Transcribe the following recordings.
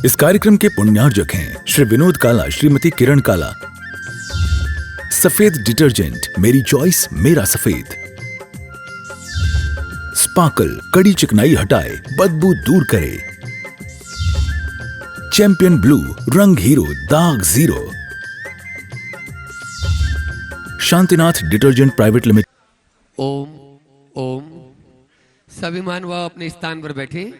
इस कार्यक्रम के पुण्यार्जक हैं श्री विनोद काला, श्रीमती किरण काला। सफेद डिटर्जेंट, मेरी चॉइस मेरा सफेद। स्पार्कल, कड़ी चिकनाई हटाए, बदबू दूर करे। चैंपियन ब्लू, रंग हीरो, दाग zero. Shantinath detergent private limited. Om Om. सभी मानव अपने स्थान पर बैठे।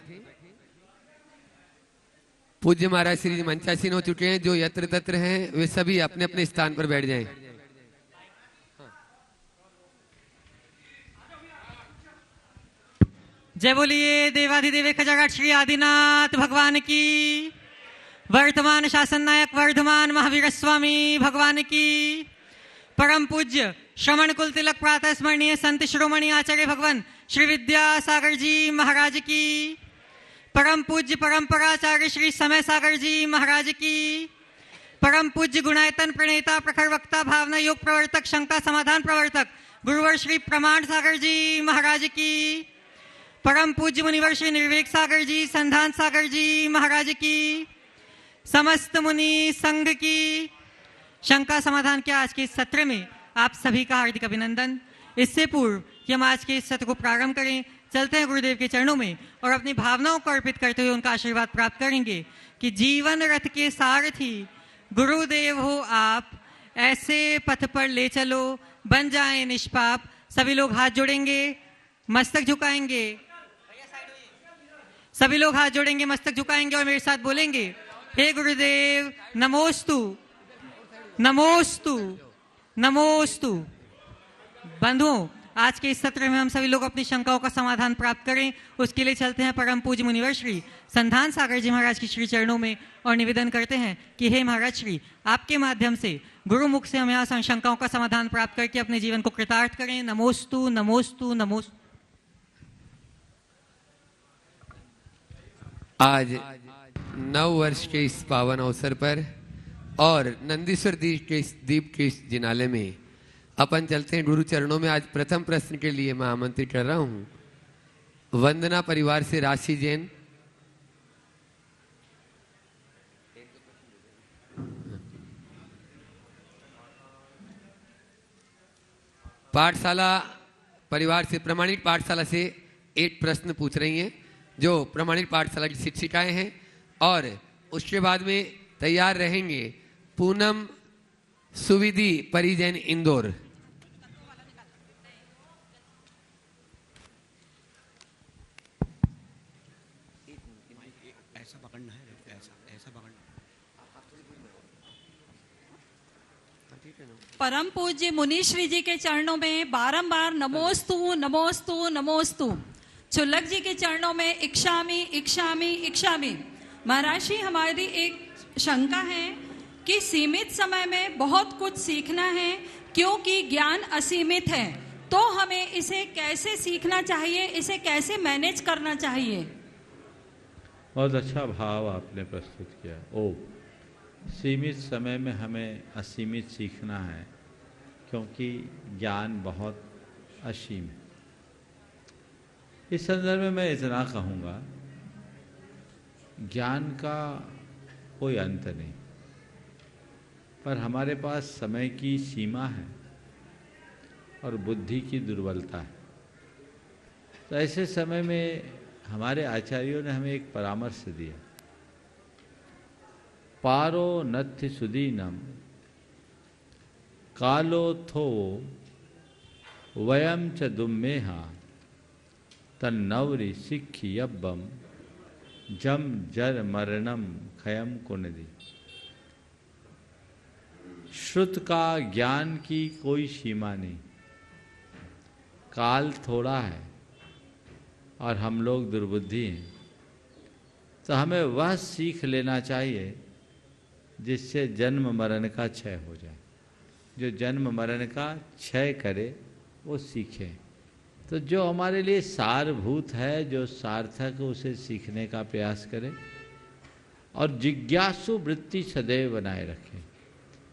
पूज्य महाराज श्री जी मंचासीन हो चुके हैं। जो यत्र तत्र हैं वे सभी अपने अपने स्थान पर बैठ जाएं। जय बोलिए देवाधिदेव खजागढ़ श्री आदिनाथ भगवान की। वर्तमान शासन नायक वर्धमान महावीर स्वामी भगवान की। परम पूज्य श्रवण कुल तिलक प्रातः स्मरणीय संत शिरोमणि आचार्य भगवान श्री विद्यासागर जी महाराज की। परम पूज्य परंपराचार्य श्री समय सागर जी महाराज की। परम पूज्य गुणायतन प्रणेता प्रखर वक्ता भावना योग प्रवर्तक शंका समाधान प्रवर्तक गुरुवर श्री प्रमाण सागर जी महाराज की। परम पूज्य मुनिवर श्री निर्वेक सागर जी संधान सागर जी महाराज की। समस्त मुनि संघ की। शंका समाधान के आज के इस सत्र में आप सभी का हार्दिक अभिनंदन। इससे पूर्व कि हम आज के इस सत्र को प्रारंभ करें, चलते हैं गुरुदेव के चरणों में और अपनी भावनाओं को अर्पित करते हुए उनका आशीर्वाद प्राप्त करेंगे कि जीवन रथ के सारथी गुरुदेव हो आप, ऐसे पथ पर ले चलो बन जाएं निष्पाप। सभी लोग हाथ जोड़ेंगे, मस्तक झुकाएंगे। सभी लोग हाथ जोड़ेंगे, मस्तक झुकाएंगे और मेरे साथ बोलेंगे, हे गुरुदेव नमोस्तु नमोस्तु नमोस्तु। बंधुओं, आज के इस सत्र में हम सभी लोग अपनी शंकाओं का समाधान प्राप्त करें, उसके लिए चलते हैं परम पूज्य मुनिवर श्री संधान सागर जी महाराज की श्री चरणों में और निवेदन करते हैं कि हे महाराज श्री, आपके माध्यम से गुरुमुख से हम यहाँ शंकाओं का समाधान प्राप्त करके अपने जीवन को कृतार्थ करें। नमोस्तु नमोस्तु नमोस्तु। आज नव वर्ष के इस पावन अवसर पर और नंदीश्वर दीप के इस जिनाले में अपन चलते हैं गुरु चरणों में। आज प्रथम प्रश्न के लिए मैं आमंत्रित कर रहा हूं वंदना परिवार से राशि जैन। पाठशाला परिवार से, प्रमाणित पाठशाला से एक प्रश्न पूछ रही हैं जो प्रमाणित पाठशाला की शिक्षिकाएं हैं। और उसके बाद में तैयार रहेंगे पूनम सुविधि परिजन इंदौर। ऐसा पकड़ना है, ऐसा पकड़ना। परम पूज्य मुनीश्री जी के चरणों में बारंबार नमोस्तु नमोस्तु नमोस्तु। चुल्लक जी के चरणों में इक्षामी इक्षामी इक्षामी। महाराज जी, हमारी एक शंका है कि सीमित समय में बहुत कुछ सीखना है क्योंकि ज्ञान असीमित है, तो हमें इसे कैसे सीखना चाहिए, इसे कैसे मैनेज करना चाहिए? बहुत अच्छा भाव आपने प्रस्तुत किया। ओ, सीमित समय में हमें असीमित सीखना है क्योंकि ज्ञान बहुत असीम है। इस संदर्भ में मैं इतना कहूँगा, ज्ञान का कोई अंत नहीं, पर हमारे पास समय की सीमा है और बुद्धि की दुर्बलता है। तो ऐसे समय में हमारे आचार्यों ने हमें एक परामर्श दिया, पारो नथ्य सुदीनम कालो थो वयम च दुम्मेहा तन्नवरी सिक्खी यब्बम जम जर मरणम खयम कुनदी। श्रुत का ज्ञान की कोई सीमा नहीं, काल थोड़ा है और हम लोग दुर्बुद्धि हैं। तो हमें वह सीख लेना चाहिए जिससे जन्म मरण का क्षय हो जाए। जो जन्म मरण का क्षय करे वो सीखे। तो जो हमारे लिए सारभूत है, जो सार्थक, उसे सीखने का प्रयास करें और जिज्ञासु वृत्ति सदैव बनाए रखें।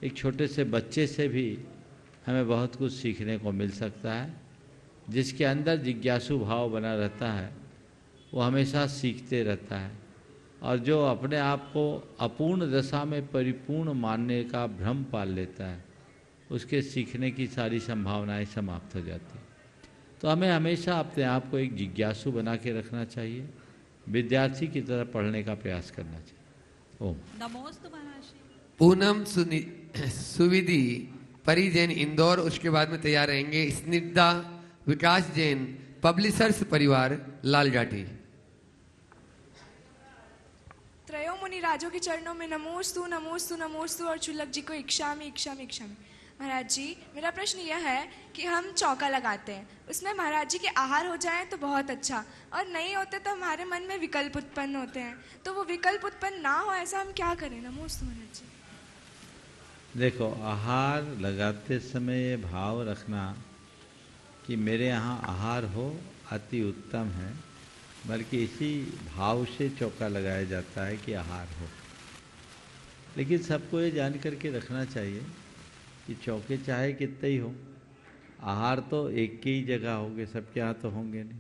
एक छोटे से बच्चे से भी हमें बहुत कुछ सीखने को मिल सकता है। जिसके अंदर जिज्ञासु भाव बना रहता है वो हमेशा सीखते रहता है। और जो अपने आप को अपूर्ण दशा में परिपूर्ण मानने का भ्रम पाल लेता है, उसके सीखने की सारी संभावनाएं समाप्त हो जाती हैं। तो हमें हमेशा अपने आप को एक जिज्ञासु बना के रखना चाहिए, विद्यार्थी की तरह पढ़ने का प्रयास करना चाहिए। ओम नमोस्तु महर्षि। पूनम सुविधि परी जैन इंदौर, उसके बाद में तैयार रहेंगे स्निग्धा विकास जैन पब्लिशर्स परिवार लाल जाटी। त्रयो मुनि राजों के चरणों में नमोस्तु नमोस्तु नमोस्तु और चुल्लक जी को इक्षामि इक्षामि इक्षामि। महाराज जी, मेरा प्रश्न यह है कि हम चौका लगाते हैं, उसमें महाराज जी के आहार हो जाएं तो बहुत अच्छा, और नहीं होते तो हमारे मन में विकल्प उत्पन्न होते हैं, तो वो विकल्प उत्पन्न ना हो ऐसा हम क्या करें? नमोस्तु महाराज जी। देखो, आहार लगाते समय ये भाव रखना कि मेरे यहाँ आहार हो अति उत्तम है, बल्कि इसी भाव से चौका लगाया जाता है कि आहार हो। लेकिन सबको ये जान करके रखना चाहिए कि चौके चाहे कितने ही हो, आहार तो एक की ही जगह होंगे, सबके यहाँ तो होंगे नहीं।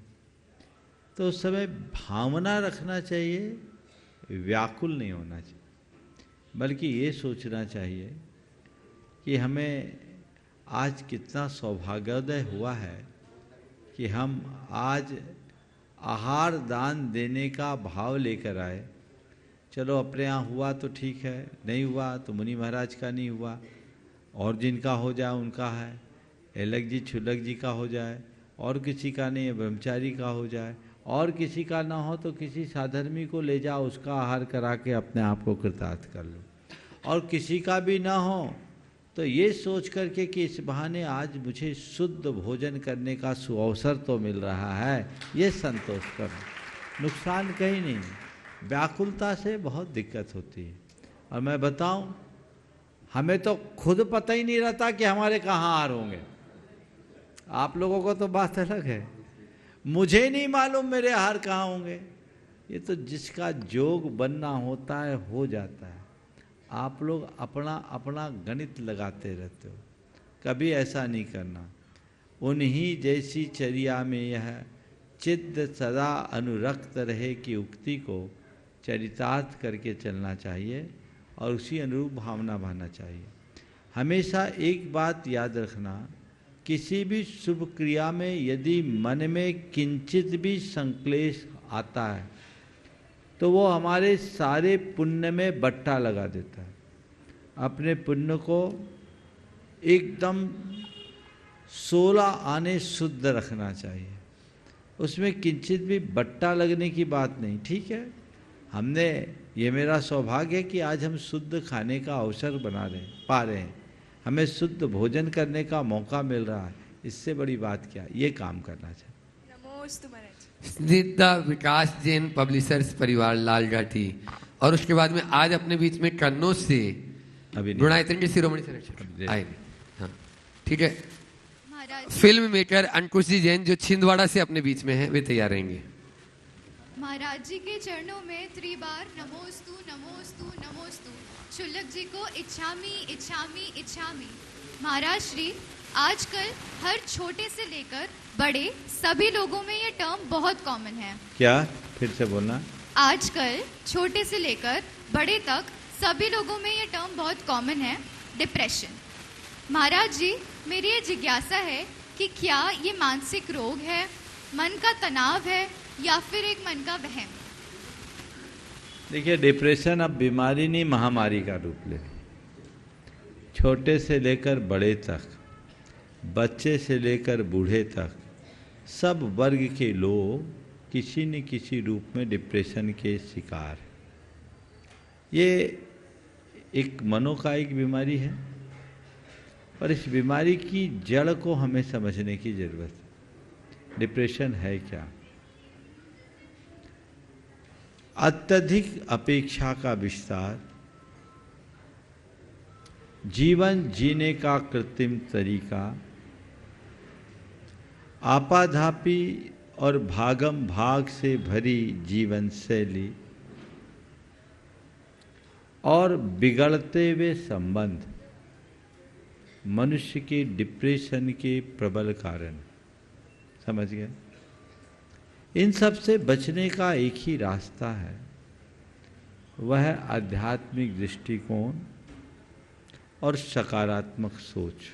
तो उस समय भावना रखना चाहिए, व्याकुल नहीं होना चाहिए, बल्कि ये सोचना चाहिए कि हमें आज कितना सौभाग्योदय हुआ है कि हम आज आहार दान देने का भाव लेकर आए। चलो अपने यहाँ हुआ तो ठीक है, नहीं हुआ तो मुनि महाराज का नहीं हुआ, और जिनका हो जाए उनका है, एलक जी छुलक जी का हो जाए, और किसी का नहीं है ब्रह्मचारी का हो जाए, और किसी का ना हो तो किसी साधर्मी को ले जाओ, उसका आहार करा के अपने आप को कृतार्थ कर लो, और किसी का भी ना हो तो ये सोच करके कि इस बहाने आज मुझे शुद्ध भोजन करने का सुअवसर तो मिल रहा है, ये संतोष करो, नुकसान कहीं नहीं। व्याकुलता से बहुत दिक्कत होती है। और मैं बताऊं, हमें तो खुद पता ही नहीं रहता कि हमारे कहाँ आहार होंगे। आप लोगों को तो बात अलग है, मुझे नहीं मालूम मेरे आहार कहाँ होंगे। ये तो जिसका जोग बनना होता है हो जाता है। आप लोग अपना अपना गणित लगाते रहते हो, कभी ऐसा नहीं करना। उन्हीं जैसी चर्या में यह चित्त सदा अनुरक्त रहे की उक्ति को चरितार्थ करके चलना चाहिए और उसी अनुरूप भावना भाना चाहिए। हमेशा एक बात याद रखना, किसी भी शुभ क्रिया में यदि मन में किंचित भी संक्लेश आता है तो वो हमारे सारे पुण्य में बट्टा लगा देता है। अपने पुण्य को एकदम 16 आने शुद्ध रखना चाहिए, उसमें किंचित भी बट्टा लगने की बात नहीं। ठीक है, हमने, ये मेरा सौभाग्य है कि आज हम शुद्ध खाने का अवसर पा रहे हैं, हमें शुद्ध भोजन करने का मौका मिल रहा है, इससे बड़ी बात क्या, ये काम करना चाहिए। नमोस्तु महाराज। स्निग्धा विकास जैन पब्लिशर्स परिवार लाल जाटी, और उसके बाद में आज अपने बीच में कन्नौज से गुणायतन के शिरोमणि संरक्षक आए। हाँ ठीक है, फिल्म मेकर अंकुश जी जैन जो छिंदवाड़ा से अपने बीच में है, वे तैयार रहेंगे। महाराज जी के चरणों में त्रिबार नमोस्तु नमोस्तु नमोस्तु। शुल्लक जी को इच्छामी इच्छामी इच्छामी। महाराज श्री, आजकल हर छोटे से लेकर बड़े सभी लोगों में ये टर्म बहुत कॉमन है। क्या, फिर से बोलना। आजकल छोटे से लेकर बड़े तक सभी लोगों में ये टर्म बहुत कॉमन है, डिप्रेशन। महाराज जी, मेरी ये जिज्ञासा है कि क्या ये मानसिक रोग है, मन का तनाव है, या फिर एक मन का वहम? देखिए, डिप्रेशन अब बीमारी नहीं, महामारी का रूप ले। छोटे से लेकर बड़े तक, बच्चे से लेकर बूढ़े तक, सब वर्ग के लोग किसी न किसी रूप में डिप्रेशन के शिकार। ये एक मनोकायिक बीमारी है, पर इस बीमारी की जड़ को हमें समझने की जरूरत है। डिप्रेशन है क्या? अत्यधिक अपेक्षा का विस्तार, जीवन जीने का कृत्रिम तरीका, आपाधापी और भागम भाग से भरी जीवन शैली और बिगड़ते हुए संबंध मनुष्य के डिप्रेशन के प्रबल कारण। समझ गए? इन सब से बचने का एक ही रास्ता है वह आध्यात्मिक दृष्टिकोण और सकारात्मक सोच।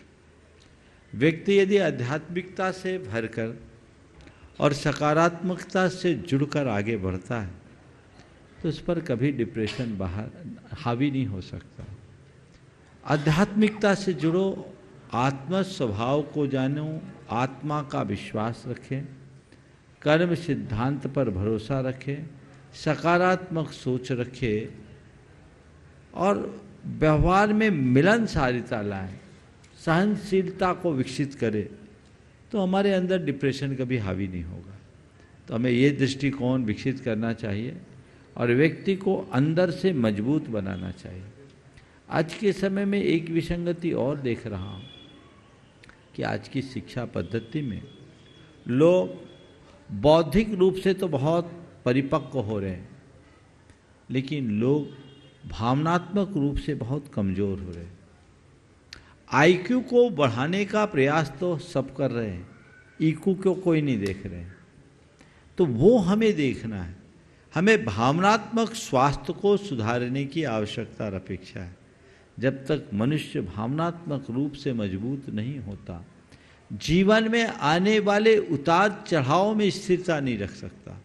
व्यक्ति यदि आध्यात्मिकता से भरकर और सकारात्मकता से जुड़कर आगे बढ़ता है तो उस पर कभी डिप्रेशन बाहर हावी नहीं हो सकता। आध्यात्मिकता से जुड़ो, आत्म स्वभाव को जानो, आत्मा का विश्वास रखें, कर्म सिद्धांत पर भरोसा रखें, सकारात्मक सोच रखें और व्यवहार में मिलनसारिता लाएं, सहनशीलता को विकसित करें, तो हमारे अंदर डिप्रेशन कभी हावी नहीं होगा। तो हमें ये दृष्टिकोण विकसित करना चाहिए और व्यक्ति को अंदर से मजबूत बनाना चाहिए। आज के समय में एक विसंगति और देख रहा हूँ कि आज की शिक्षा पद्धति में लोग बौद्धिक रूप से तो बहुत परिपक्व हो रहे हैं, लेकिन लोग भावनात्मक रूप से बहुत कमज़ोर हो रहे हैं। आईक्यू को बढ़ाने का प्रयास तो सब कर रहे हैं, ईक्यू को कोई नहीं देख रहे हैं। तो वो हमें देखना है। हमें भावनात्मक स्वास्थ्य को सुधारने की आवश्यकता और अपेक्षा है। जब तक मनुष्य भावनात्मक रूप से मजबूत नहीं होता, जीवन में आने वाले उतार चढ़ाव में स्थिरता नहीं रख सकता,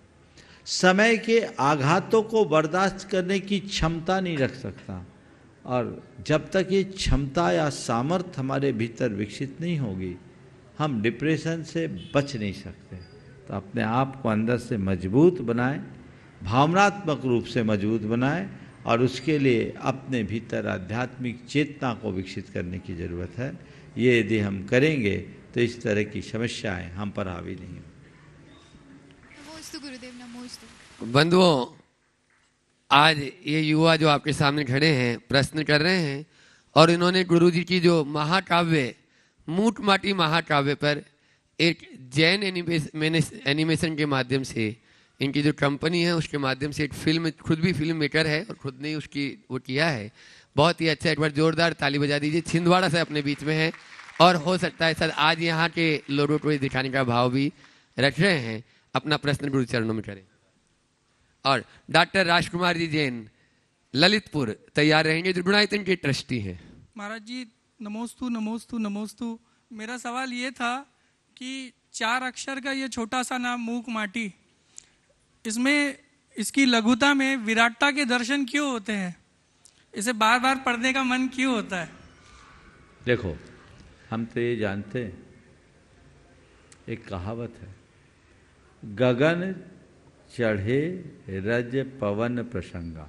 समय के आघातों को बर्दाश्त करने की क्षमता नहीं रख सकता, और जब तक ये क्षमता या सामर्थ्य हमारे भीतर विकसित नहीं होगी, हम डिप्रेशन से बच नहीं सकते। तो अपने आप को अंदर से मजबूत बनाएं, भावनात्मक रूप से मजबूत बनाएं, और उसके लिए अपने भीतर आध्यात्मिक चेतना को विकसित करने की ज़रूरत है। ये यदि हम करेंगे तो इस तरह की समस्याएं हम पर हावी नहीं होंगी। नमोस्तु गुरुदेव, नमोस्तु। बंधुओं, आज ये युवा जो आपके सामने खड़े हैं प्रश्न कर रहे हैं, और इन्होंने गुरुजी की जो महाकाव्य मूठ माटी महाकाव्य पर एक जैन एनिमेशन के माध्यम से, इनकी जो कंपनी है उसके माध्यम से एक फिल्म, खुद भी फिल्म मेकर है और खुद ने उसकी वो किया है। बहुत ही अच्छा, एक बार जोरदार ताली बजा दीजिए। छिंदवाड़ा से अपने बीच में है और हो सकता है सर आज यहाँ के लोगों को ये दिखाने का भाव भी रख रहे हैं। अपना प्रश्न गुरु चरणों में करें। और डॉक्टर राजकुमार जी जैन ललितपुर तैयार रहेंगे, जो गुणायतन के ट्रस्टी हैं। महाराज जी नमोस्तु नमोस्तु नमोस्तु। मेरा सवाल ये था कि 4 अक्षर का ये छोटा सा नाम मूक माटी, इसमें इसकी लघुता में विराटता के दर्शन क्यों होते हैं? इसे बार बार पढ़ने का मन क्यों होता है? देखो, हम तो ये जानते हैं, एक कहावत है, गगन चढ़े रज पवन प्रसंगा।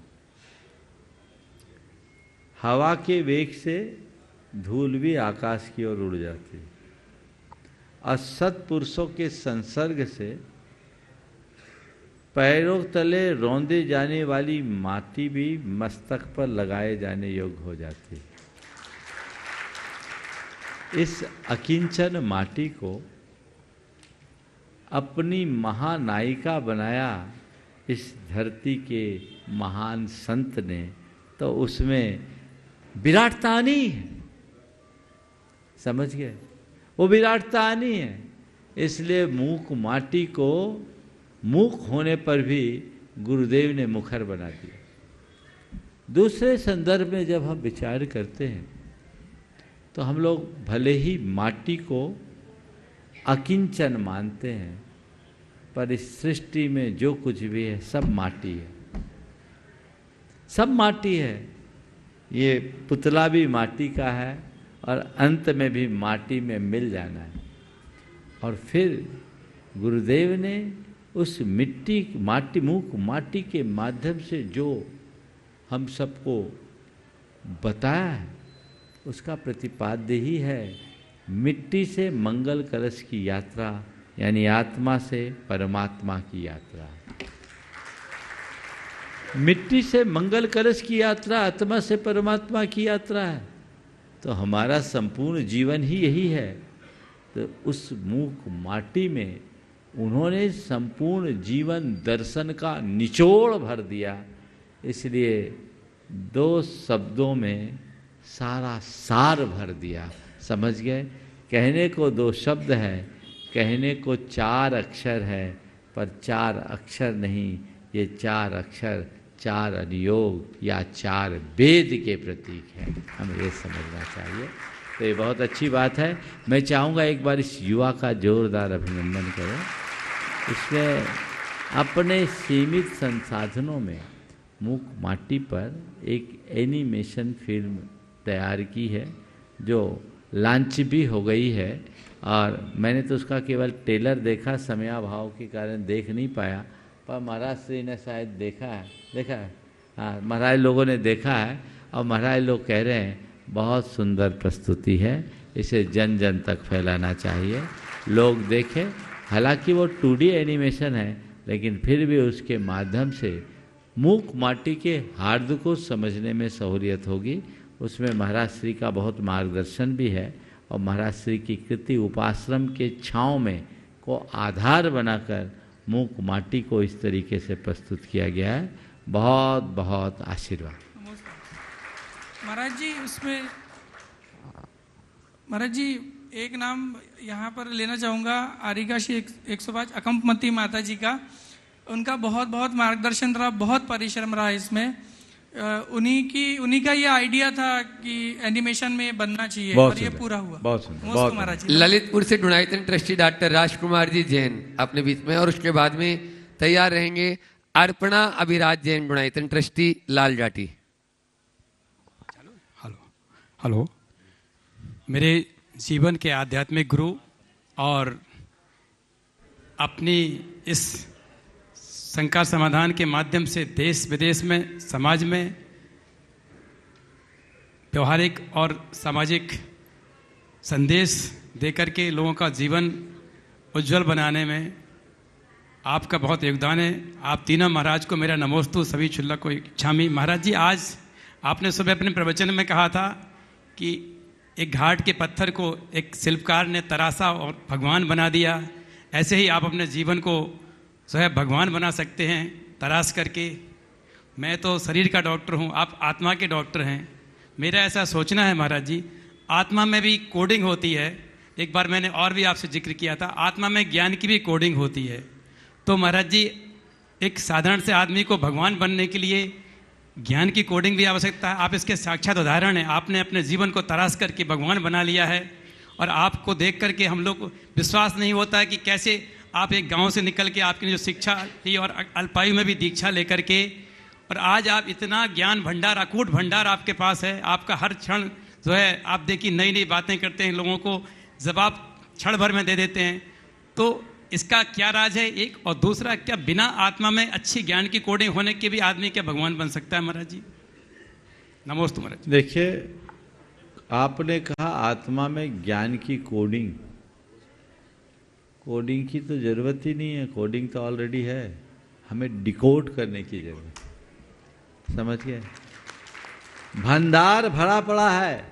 हवा के वेग से धूल भी आकाश की ओर उड़ जाती है, और सत्पुरुषों के संसर्ग से पैरों तले रौंदे जाने वाली माटी भी मस्तक पर लगाए जाने योग्य हो जाती है। इस अकिंचन माटी को अपनी महानायिका बनाया इस धरती के महान संत ने, तो उसमें विराटता आनी है। समझ गए? वो विराटता आनी है। इसलिए मूक माटी को मूक होने पर भी गुरुदेव ने मुखर बना दिया। दूसरे संदर्भ में जब हम विचार करते हैं तो हम लोग भले ही माटी को अकिंचन मानते हैं, पर इस सृष्टि में जो कुछ भी है सब माटी है, सब माटी है। ये पुतला भी माटी का है और अंत में भी माटी में मिल जाना है। और फिर गुरुदेव ने उस मूक माटी के माध्यम से जो हम सबको बताया है, उसका प्रतिपाद्य ही है मिट्टी से मंगल कलश की यात्रा, यानी आत्मा से परमात्मा की यात्रा। मिट्टी से मंगल कलश की यात्रा आत्मा से परमात्मा की यात्रा है। तो हमारा संपूर्ण जीवन ही यही है। तो उस मूक माटी में उन्होंने संपूर्ण जीवन दर्शन का निचोड़ भर दिया। इसलिए 2 शब्दों में सारा सार भर दिया। समझ गए? कहने को 2 शब्द है, कहने को 4 अक्षर है, पर 4 अक्षर नहीं, ये 4 अक्षर चार अनुयोग या चार वेद के प्रतीक हैं, हमें ये समझना चाहिए। तो ये बहुत अच्छी बात है। मैं चाहूँगा एक बार इस युवा का जोरदार अभिनंदन करें। इसने अपने सीमित संसाधनों में मूक माटी पर एक एनिमेशन फिल्म तैयार की है जो लॉन्च भी हो गई है, और मैंने तो उसका केवल ट्रेलर देखा, समयाभाव के कारण देख नहीं पाया, पर महाराज श्री ने शायद देखा है, हाँ महाराज लोगों ने देखा है, और महाराज लोग कह रहे हैं बहुत सुंदर प्रस्तुति है, इसे जन जन तक फैलाना चाहिए, लोग देखें। हालांकि वो 2D एनिमेशन है, लेकिन फिर भी उसके माध्यम से मूक माटी के हार्द को समझने में सहूलियत होगी। उसमें महाराज श्री का बहुत मार्गदर्शन भी है, और महाराज श्री की कृति उपाश्रम के छाँव में को आधार बनाकर मूक माटी को इस तरीके से प्रस्तुत किया गया है। बहुत बहुत आशीर्वाद। महाराज जी, उसमें महाराज जी एक नाम यहाँ पर लेना चाहूँगा, आरिकाशी 105 अकंपमती माता जी का। उनका बहुत बहुत मार्गदर्शन रहा, बहुत परिश्रम रहा इसमें। उन्हीं का ये आइडिया था कि एनिमेशन में बनना चाहिए, और ये पूरा हुआ। बहुत सुंदर महाराज जी। ललितपुर से डुनाइतन ट्रस्टी डॉक्टर राजकुमार जी जैन अपने बीच में, और उसके बाद में तैयार रहेंगे अर्पणा अभिराज जैन डुनाइतन ट्रस्टी लाल जाटी। हेलो, मेरे जीवन के आध्यात्मिक गुरु और अपनी इस शंका समाधान के माध्यम से देश विदेश में, समाज में व्यवहारिक और सामाजिक संदेश देकर के लोगों का जीवन उज्जवल बनाने में आपका बहुत योगदान है। आप तीनों महाराज को मेरा नमोस्तु, सभी क्षुल्लक को इच्छामि। महाराज जी, आज आपने सुबह अपने प्रवचन में कहा था कि एक घाट के पत्थर को एक शिल्पकार ने तराशा और भगवान बना दिया। ऐसे ही आप अपने जीवन को स्वयं भगवान बना सकते हैं तराश करके। मैं तो शरीर का डॉक्टर हूँ, आप आत्मा के डॉक्टर हैं। मेरा ऐसा सोचना है महाराज जी, आत्मा में भी कोडिंग होती है। एक बार मैंने और भी आपसे जिक्र किया था, आत्मा में ज्ञान की भी कोडिंग होती है। तो महाराज जी, एक साधारण से आदमी को भगवान बनने के लिए ज्ञान की कोडिंग भी आवश्यकता है। आप इसके साक्षात उदाहरण हैं। आपने अपने जीवन को तराश करके भगवान बना लिया है, और आपको देख करके हम लोग को विश्वास नहीं होता है कि कैसे आप एक गांव से निकल के आपने जो शिक्षा ली और अल्पायु में भी दीक्षा लेकर के, और आज आप इतना ज्ञान भंडार, अकूट भंडार आपके पास है। आपका हर क्षण जो है, आप देखिए नई नई बातें करते हैं, लोगों को जवाब क्षण भर में दे देते हैं। तो इसका क्या राज है, एक? और दूसरा, क्या बिना आत्मा में अच्छी ज्ञान की कोडिंग होने के भी आदमी क्या भगवान बन सकता है? महाराज जी नमोस्तु। महाराज देखिए, आपने कहा आत्मा में ज्ञान की कोडिंग की तो जरूरत ही नहीं है, कोडिंग तो ऑलरेडी है, हमें डिकोड करने की जरूरत है। समझ गए? भंडार भरा पड़ा है,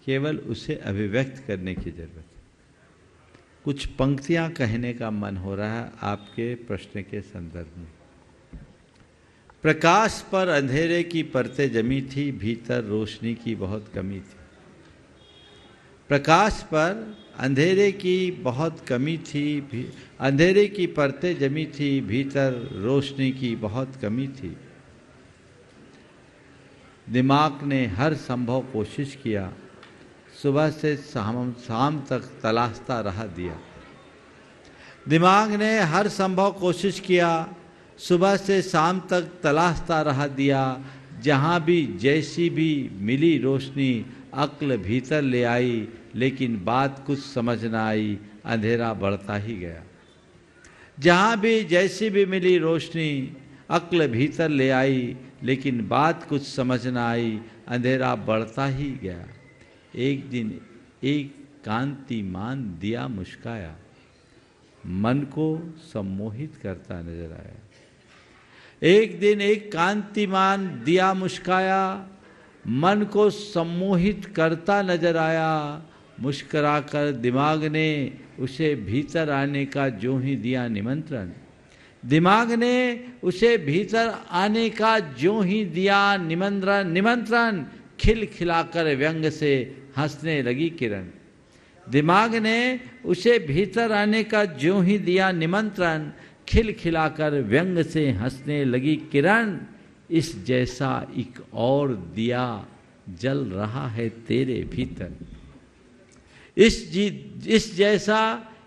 केवल उसे अभिव्यक्त करने की जरूरत है। कुछ पंक्तियां कहने का मन हो रहा है आपके प्रश्न के संदर्भ में। प्रकाश पर अंधेरे की परतें जमी थी, भीतर रोशनी की बहुत कमी थी। प्रकाश पर अंधेरे की बहुत कमी थी, अंधेरे की परतें जमी थी, भीतर रोशनी की बहुत कमी थी। दिमाग ने हर संभव कोशिश किया, सुबह से शाम तक तलाशता रहा दिया। दिमाग ने हर संभव कोशिश किया, सुबह से शाम तक तलाशता रहा दिया। जहाँ भी जैसी भी मिली रोशनी अक्ल भीतर ले आई, लेकिन बात कुछ समझ न आई, अंधेरा बढ़ता ही गया। जहाँ भी जैसी भी मिली रोशनी अक्ल भीतर ले आई, लेकिन बात कुछ समझ न आई, अंधेरा बढ़ता ही गया। एक दिन एक कांतिमान दिया मुस्काया, मन को सम्मोहित करता नजर आया। एक दिन एक कांतिमान दिया मुस्काया, मन को सम्मोहित करता नजर आया। मुस्कुराकर दिमाग ने उसे भीतर आने का जो ही दिया निमंत्रण, दिमाग ने उसे भीतर आने का जो ही दिया निमंत्रण, खिलखिलाकर व्यंग से हंसने लगी किरण। दिमाग ने उसे भीतर आने का जो ही दिया निमंत्रण, खिलखिलाकर व्यंग से हंसने लगी किरण, इस जैसा एक और दिया जल रहा है तेरे भीतर। इस जैसा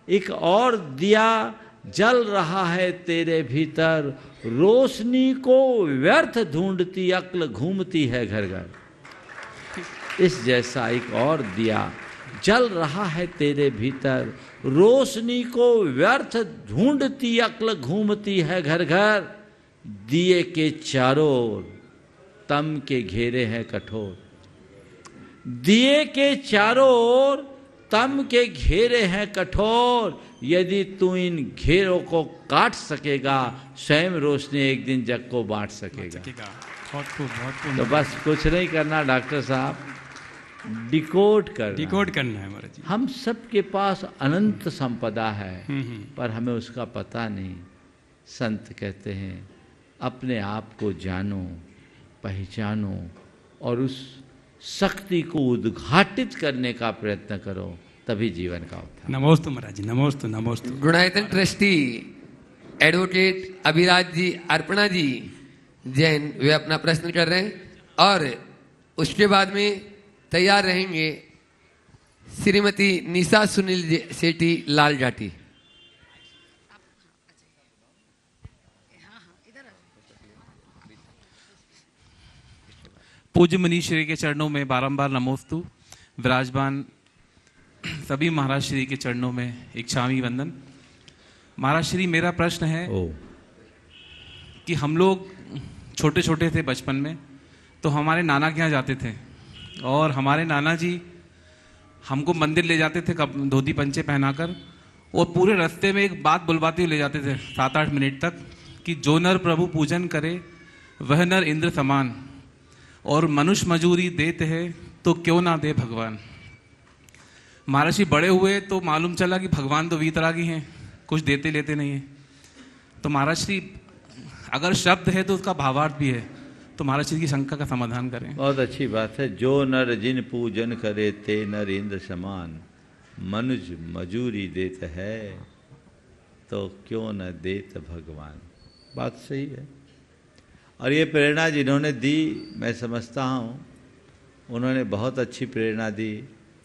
एक और दिया जल रहा है तेरे भीतर, रोशनी को व्यर्थ ढूंढती अक्ल घूमती है घर घर। इस जैसा एक और दिया जल रहा है तेरे भीतर, रोशनी को व्यर्थ ढूंढती अक्ल घूमती है घर घर। दिए के चारों ओर तम के घेरे हैं कठोर, दिए के चारों ओर तम के घेरे हैं कठोर। यदि तू इन घेरों को काट सकेगा, स्वयं रोशनी एक दिन जग को बांट सकेगा। तो बस कुछ नहीं करना डॉक्टर साहब, डिकोड करना है महाराज जी। हम सबके पास अनंत संपदा है, पर हमें उसका पता नहीं। संत कहते हैं अपने आप को जानो, पहचानो और उस शक्ति को उद्घाटित करने का प्रयत्न करो, तभी जीवन का उत्थान। नमोस्तु महाराज जी, नमोस्तु नमोस्तु। गुणायतन ट्रस्टी एडवोकेट अभिराज जी अर्पणा जी जैन, वे अपना प्रश्न कर रहे हैं और उसके बाद में तैयार रहेंगे श्रीमती निशा सुनील सेठी लाल जाटी। पूज्य मनीष श्री के चरणों में बारंबार नमोस्तु। विराजमान सभी महाराज श्री के चरणों में इच्छामी वंदन। महाराज श्री, मेरा प्रश्न है कि हम लोग छोटे छोटे थे बचपन में, तो हमारे नाना के यहाँ जाते थे और हमारे नाना जी हमको मंदिर ले जाते थे धोती पंचे पहनाकर, और पूरे रास्ते में एक बात बुलवाते हुए ले जाते थे 7-8 मिनट तक कि जो नर प्रभु पूजन करे वह नर इंद्र समान, और मनुष्य मजूरी देते हैं तो क्यों ना दे भगवान। महाराज जी बड़े हुए तो मालूम चला कि भगवान तो वीतरागी हैं, कुछ देते लेते नहीं है। तो महाराज जी अगर शब्द है तो उसका भावार्थ भी है, तो महाराज जी की शंका का समाधान करें। बहुत अच्छी बात है। जो नर जिन पूजन करे ते नर इंद्र समान, मनुज मजूरी देत है तो क्यों न देत भगवान। बात सही है। और ये प्रेरणा जिन्होंने दी, मैं समझता हूँ उन्होंने बहुत अच्छी प्रेरणा दी,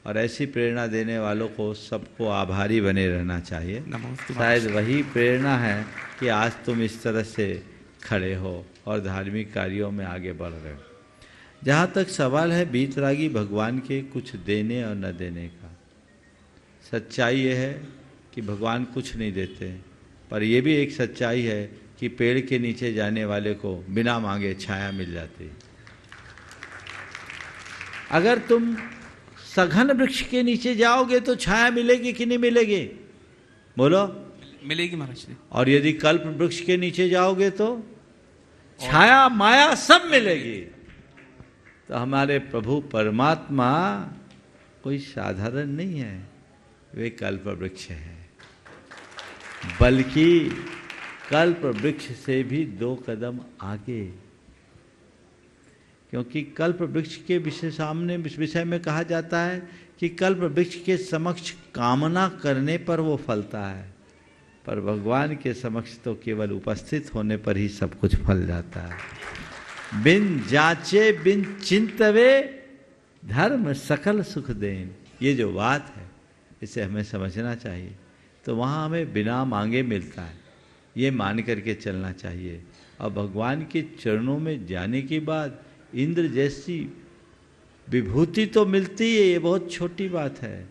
और ऐसी प्रेरणा देने वालों को सबको आभारी बने रहना चाहिए। शायद वही प्रेरणा है कि आज तुम इस तरह से खड़े हो और धार्मिक कार्यों में आगे बढ़ रहे हो। जहाँ तक सवाल है बीतरागी भगवान के कुछ देने और न देने का, सच्चाई ये है कि भगवान कुछ नहीं देते, पर यह भी एक सच्चाई है कि पेड़ के नीचे जाने वाले को बिना मांगे छाया मिल जाती। अगर तुम सघन वृक्ष के नीचे जाओगे तो छाया मिलेगी कि नहीं मिलेगी? बोलो। मिलेगी महाराज जी। और यदि कल्प वृक्ष के नीचे जाओगे तो छाया माया सब मिलेगी। तो हमारे प्रभु परमात्मा कोई साधारण नहीं है, वे कल्प वृक्ष है, बल्कि कल्प वृक्ष से भी 2 कदम आगे। क्योंकि कल्प वृक्ष के विषय में कहा जाता है कि कल्प वृक्ष के समक्ष कामना करने पर वो फलता है, पर भगवान के समक्ष तो केवल उपस्थित होने पर ही सब कुछ फल जाता है। बिन जांचे बिन चिंतवे धर्म सकल सुख देन, ये जो बात है इसे हमें समझना चाहिए। तो वहाँ हमें बिना मांगे मिलता है, ये मान करके चलना चाहिए। और भगवान के चरणों में जाने के बाद इंद्र जैसी विभूति तो मिलती है, ये बहुत छोटी बात है।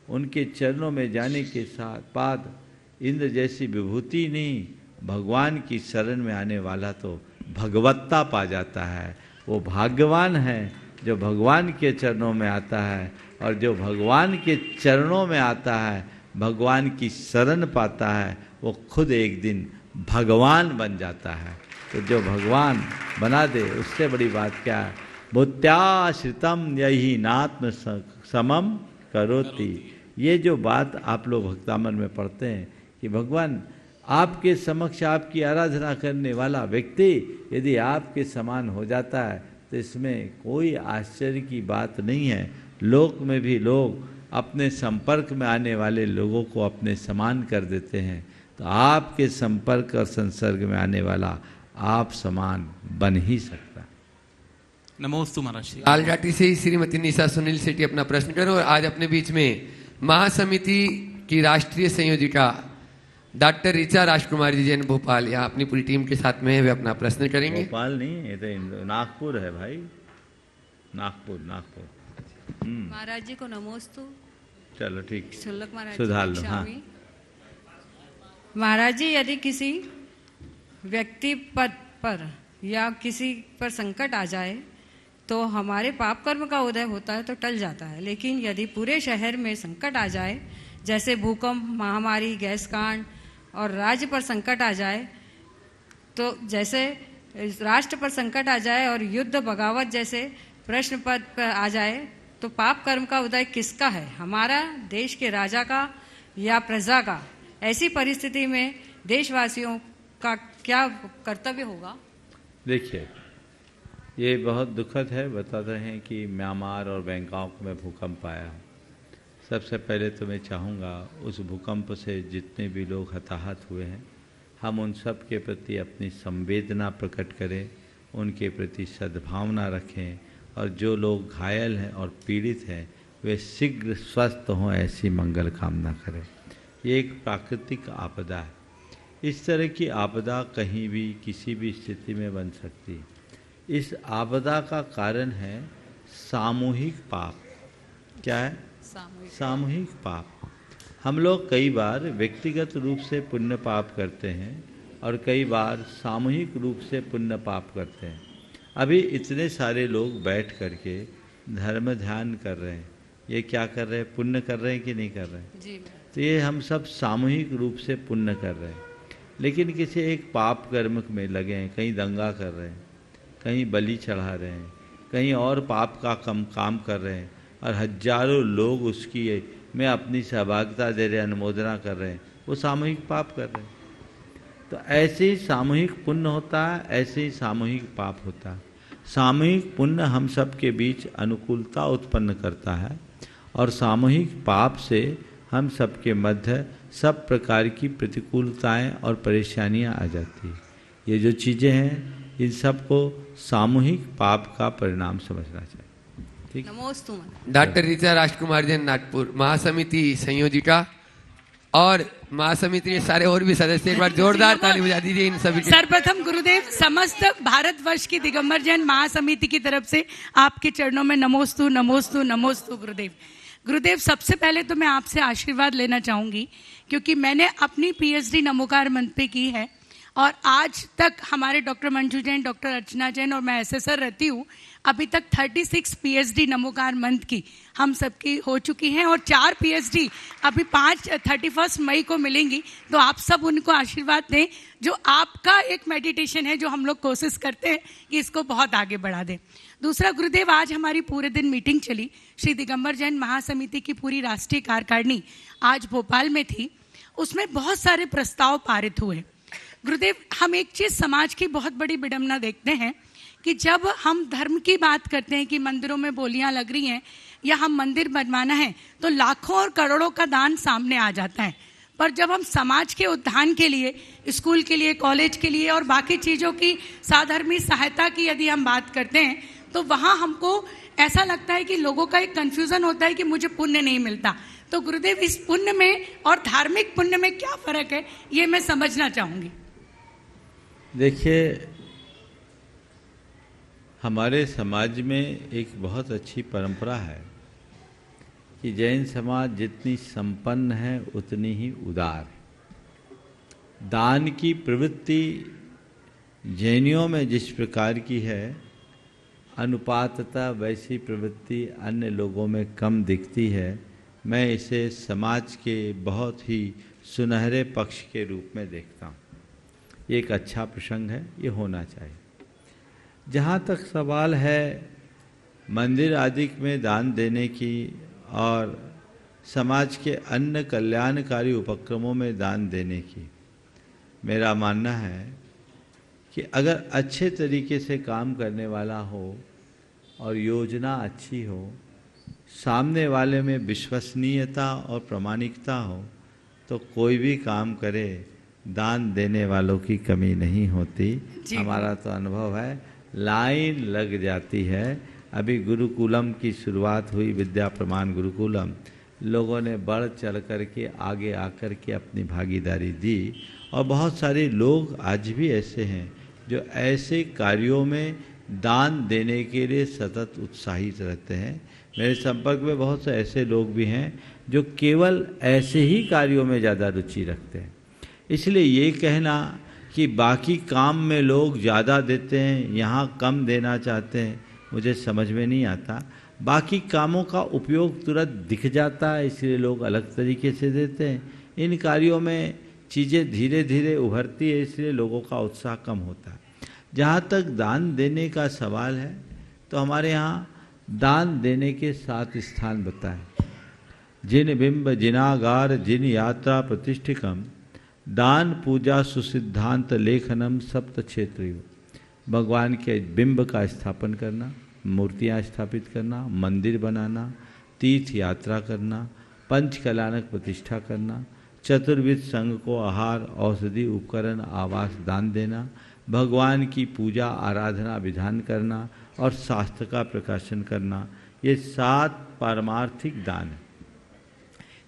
उनके चरणों में जाने के साथ बाद इंद्र जैसी विभूति नहीं, भगवान की शरण में आने वाला तो भगवत्ता पा जाता है। वो भाग्यवान है जो भगवान के चरणों में आता है, और जो भगवान के चरणों में आता है, भगवान की शरण पाता है, वो खुद एक दिन भगवान बन जाता है। तो जो भगवान बना दे उससे बड़ी बात क्या है। भूत्याश्रितम यही नात्म समम करोति, ये जो बात आप लोग भक्तामन में पढ़ते हैं कि भगवान आपके समक्ष आपकी आराधना करने वाला व्यक्ति यदि आपके समान हो जाता है तो इसमें कोई आश्चर्य की बात नहीं है। लोक में भी लोग अपने संपर्क में आने वाले लोगों को अपने समान कर देते हैं। तो तो आपके संपर्क और संसर्ग में आने वाला आप समान बन ही सकता। नमोस्तु महाराज श्री। लालघाटी से ही श्रीमती निशा सुनील सेठी अपना प्रश्न करें। और आज अपने बीच में महासमिति की राष्ट्रीय संयोजिका डॉक्टर ऋचा राजकुमार जी जैन भोपाल यहाँ अपनी पूरी टीम के साथ में वे अपना प्रश्न करेंगे। भोपाल नहीं, ये तो नागपुर है भाई, नागपुर नागपुर। महाराज जी को नमोस्तु। चलो ठीक, शुल्लक महाराज सुधार लो। हाँ। महाराज जी, यदि किसी व्यक्ति पद पर या किसी पर संकट आ जाए तो हमारे पाप कर्म का उदय होता है तो टल जाता है, लेकिन यदि पूरे शहर में संकट आ जाए, जैसे भूकंप, महामारी, गैस कांड, और राज्य पर संकट आ जाए, तो जैसे राष्ट्र पर संकट आ जाए और युद्ध बगावत जैसे प्रश्न पद पर आ जाए, तो पाप कर्म का उदय किसका है, हमारा, देश के राजा का या प्रजा का? ऐसी परिस्थिति में देशवासियों का क्या कर्तव्य होगा? देखिए, ये बहुत दुखद है। बताते हैं कि म्यांमार और बैंकॉक में भूकंप आया। सबसे पहले तो मैं चाहूँगा उस भूकंप से जितने भी लोग हताहत हुए हैं, हम उन सब के प्रति अपनी संवेदना प्रकट करें, उनके प्रति सद्भावना रखें, और जो लोग घायल हैं और पीड़ित हैं वे शीघ्र स्वस्थ हों, ऐसी मंगल कामना करें। ये एक प्राकृतिक आपदा है। इस तरह की आपदा कहीं भी किसी भी स्थिति में बन सकती है। इस आपदा का कारण है सामूहिक पाप। क्या है? सामूहिक पाप। हम लोग कई बार व्यक्तिगत रूप से पुण्य पाप करते हैं और कई बार सामूहिक रूप से पुण्य पाप करते हैं। अभी इतने सारे लोग बैठ करके धर्म ध्यान कर रहे हैं, ये क्या कर रहे हैं? पुण्य कर रहे हैं कि नहीं कर रहे हैं? जी। तो ये हम सब सामूहिक रूप से पुण्य कर रहे हैं, लेकिन किसी एक पाप कर्म में लगे हैं। कहीं दंगा कर रहे हैं, कहीं बलि चढ़ा रहे हैं, कहीं और पाप का काम कर रहे हैं, और हजारों लोग उसकी में अपनी सहभागिता दे रहे हैं, अनुमोदना कर रहे हैं। वो सामूहिक पाप कर रहे हैं। तो ऐसे ही सामूहिक पुण्य होता है, ऐसे ही सामूहिक पाप होता है। सामूहिक पुण्य हम सब के बीच अनुकूलता उत्पन्न करता है, और सामूहिक पाप से हम सबके मध्य सब प्रकार की प्रतिकूलताएं और परेशानियां आ जाती हैं। ये जो चीज़ें हैं, इन सबको सामूहिक पाप का परिणाम समझना चाहिए। ठीक। नमोस्तु। डॉक्टर ऋचा राजकुमार जैन नागपुर, महासमिति संयोजिका और महासमिति के सारे और भी सदस्य, एक बार जोरदार ताली बजा दीजिए इन सभी। सर्वप्रथम गुरुदेव, समस्त भारतवर्ष की दिगंबर जैन महासमिति की तरफ से आपके चरणों में नमोस्तु नमोस्तु नमोस्तु गुरुदेव। गुरुदेव, सबसे पहले तो मैं आपसे आशीर्वाद लेना चाहूंगी, क्योंकि मैंने अपनी पीएचडी नमोकार मंत्र पे की है, और आज तक हमारे डॉक्टर मंजू जैन, डॉक्टर अर्चना जैन और मैं एसएसआर रहती हूँ, अभी तक 36 पीएचडी नमोकार मंत्र की हम सबकी हो चुकी हैं, और 4 पीएचडी अभी 31 मई को मिलेंगी। तो आप सब उनको आशीर्वाद दें, जो आपका एक मेडिटेशन है, जो हम लोग कोशिश करते हैं कि इसको बहुत आगे बढ़ा दें। दूसरा गुरुदेव, आज हमारी पूरे दिन मीटिंग चली, श्री दिगंबर जैन महासमिति की पूरी राष्ट्रीय कार्यकारिणी आज भोपाल में थी। उसमें बहुत सारे प्रस्ताव पारित हुए। गुरुदेव, हम एक चीज समाज की बहुत बड़ी विडंबना देखते हैं कि जब हम धर्म की बात करते हैं कि मंदिरों में बोलियां लग रही हैं या हम मंदिर बनवाना है, तो लाखों और करोड़ों का दान सामने आ जाता है। पर जब हम समाज के उत्थान के लिए, स्कूल के लिए, कॉलेज के लिए और बाकी चीज़ों की साधर्मी सहायता की यदि हम बात करते हैं, तो वहाँ हमको ऐसा लगता है कि लोगों का एक कन्फ्यूज़न होता है कि मुझे पुण्य नहीं मिलता। तो गुरुदेव, इस पुण्य में और धार्मिक पुण्य में क्या फ़र्क है, ये मैं समझना चाहूँगी। देखिए, हमारे समाज में एक बहुत अच्छी परंपरा है कि जैन समाज जितनी संपन्न है उतनी ही उदार। दान की प्रवृत्ति जैनियों में जिस प्रकार की है, अनुपातता वैसी प्रवृत्ति अन्य लोगों में कम दिखती है। मैं इसे समाज के बहुत ही सुनहरे पक्ष के रूप में देखता हूँ। ये एक अच्छा प्रसंग है, ये होना चाहिए। जहाँ तक सवाल है मंदिर आदि में दान देने की और समाज के अन्य कल्याणकारी उपक्रमों में दान देने की, मेरा मानना है कि अगर अच्छे तरीके से काम करने वाला हो और योजना अच्छी हो, सामने वाले में विश्वसनीयता और प्रामाणिकता हो, तो कोई भी काम करे दान देने वालों की कमी नहीं होती। जी। हमारा तो अनुभव है, लाइन लग जाती है। अभी गुरुकुलम की शुरुआत हुई, विद्या प्रमाण गुरुकुलम, लोगों ने बढ़ चढ़ कर के आगे आकर के अपनी भागीदारी दी। और बहुत सारे लोग आज भी ऐसे हैं जो ऐसे कार्यों में दान देने के लिए सतत उत्साहित रहते हैं। मेरे संपर्क में बहुत से ऐसे लोग भी हैं जो केवल ऐसे ही कार्यों में ज़्यादा रुचि रखते हैं। इसलिए ये कहना कि बाकी काम में लोग ज़्यादा देते हैं, यहाँ कम देना चाहते हैं, मुझे समझ में नहीं आता। बाकी कामों का उपयोग तुरंत दिख जाता है, इसलिए लोग अलग तरीके से देते हैं। इन कार्यों में चीज़ें धीरे धीरे उभरती है, इसलिए लोगों का उत्साह कम होता है। जहाँ तक दान देने का सवाल है, तो हमारे यहाँ दान देने के 7 स्थान बताएं। जिन बिंब जिनागार जिन यात्रा प्रतिष्ठिकम दान पूजा सुसिद्धांत लेखनम सप्त क्षेत्रियो। भगवान के बिंब का स्थापन करना, मूर्तियाँ स्थापित करना, मंदिर बनाना, तीर्थ यात्रा करना, पंच कल्याणक प्रतिष्ठा करना, चतुर्विध संघ को आहार औषधि उपकरण आवास दान देना, भगवान की पूजा आराधना विधान करना और शास्त्र का प्रकाशन करना, ये 7 पारमार्थिक दान है।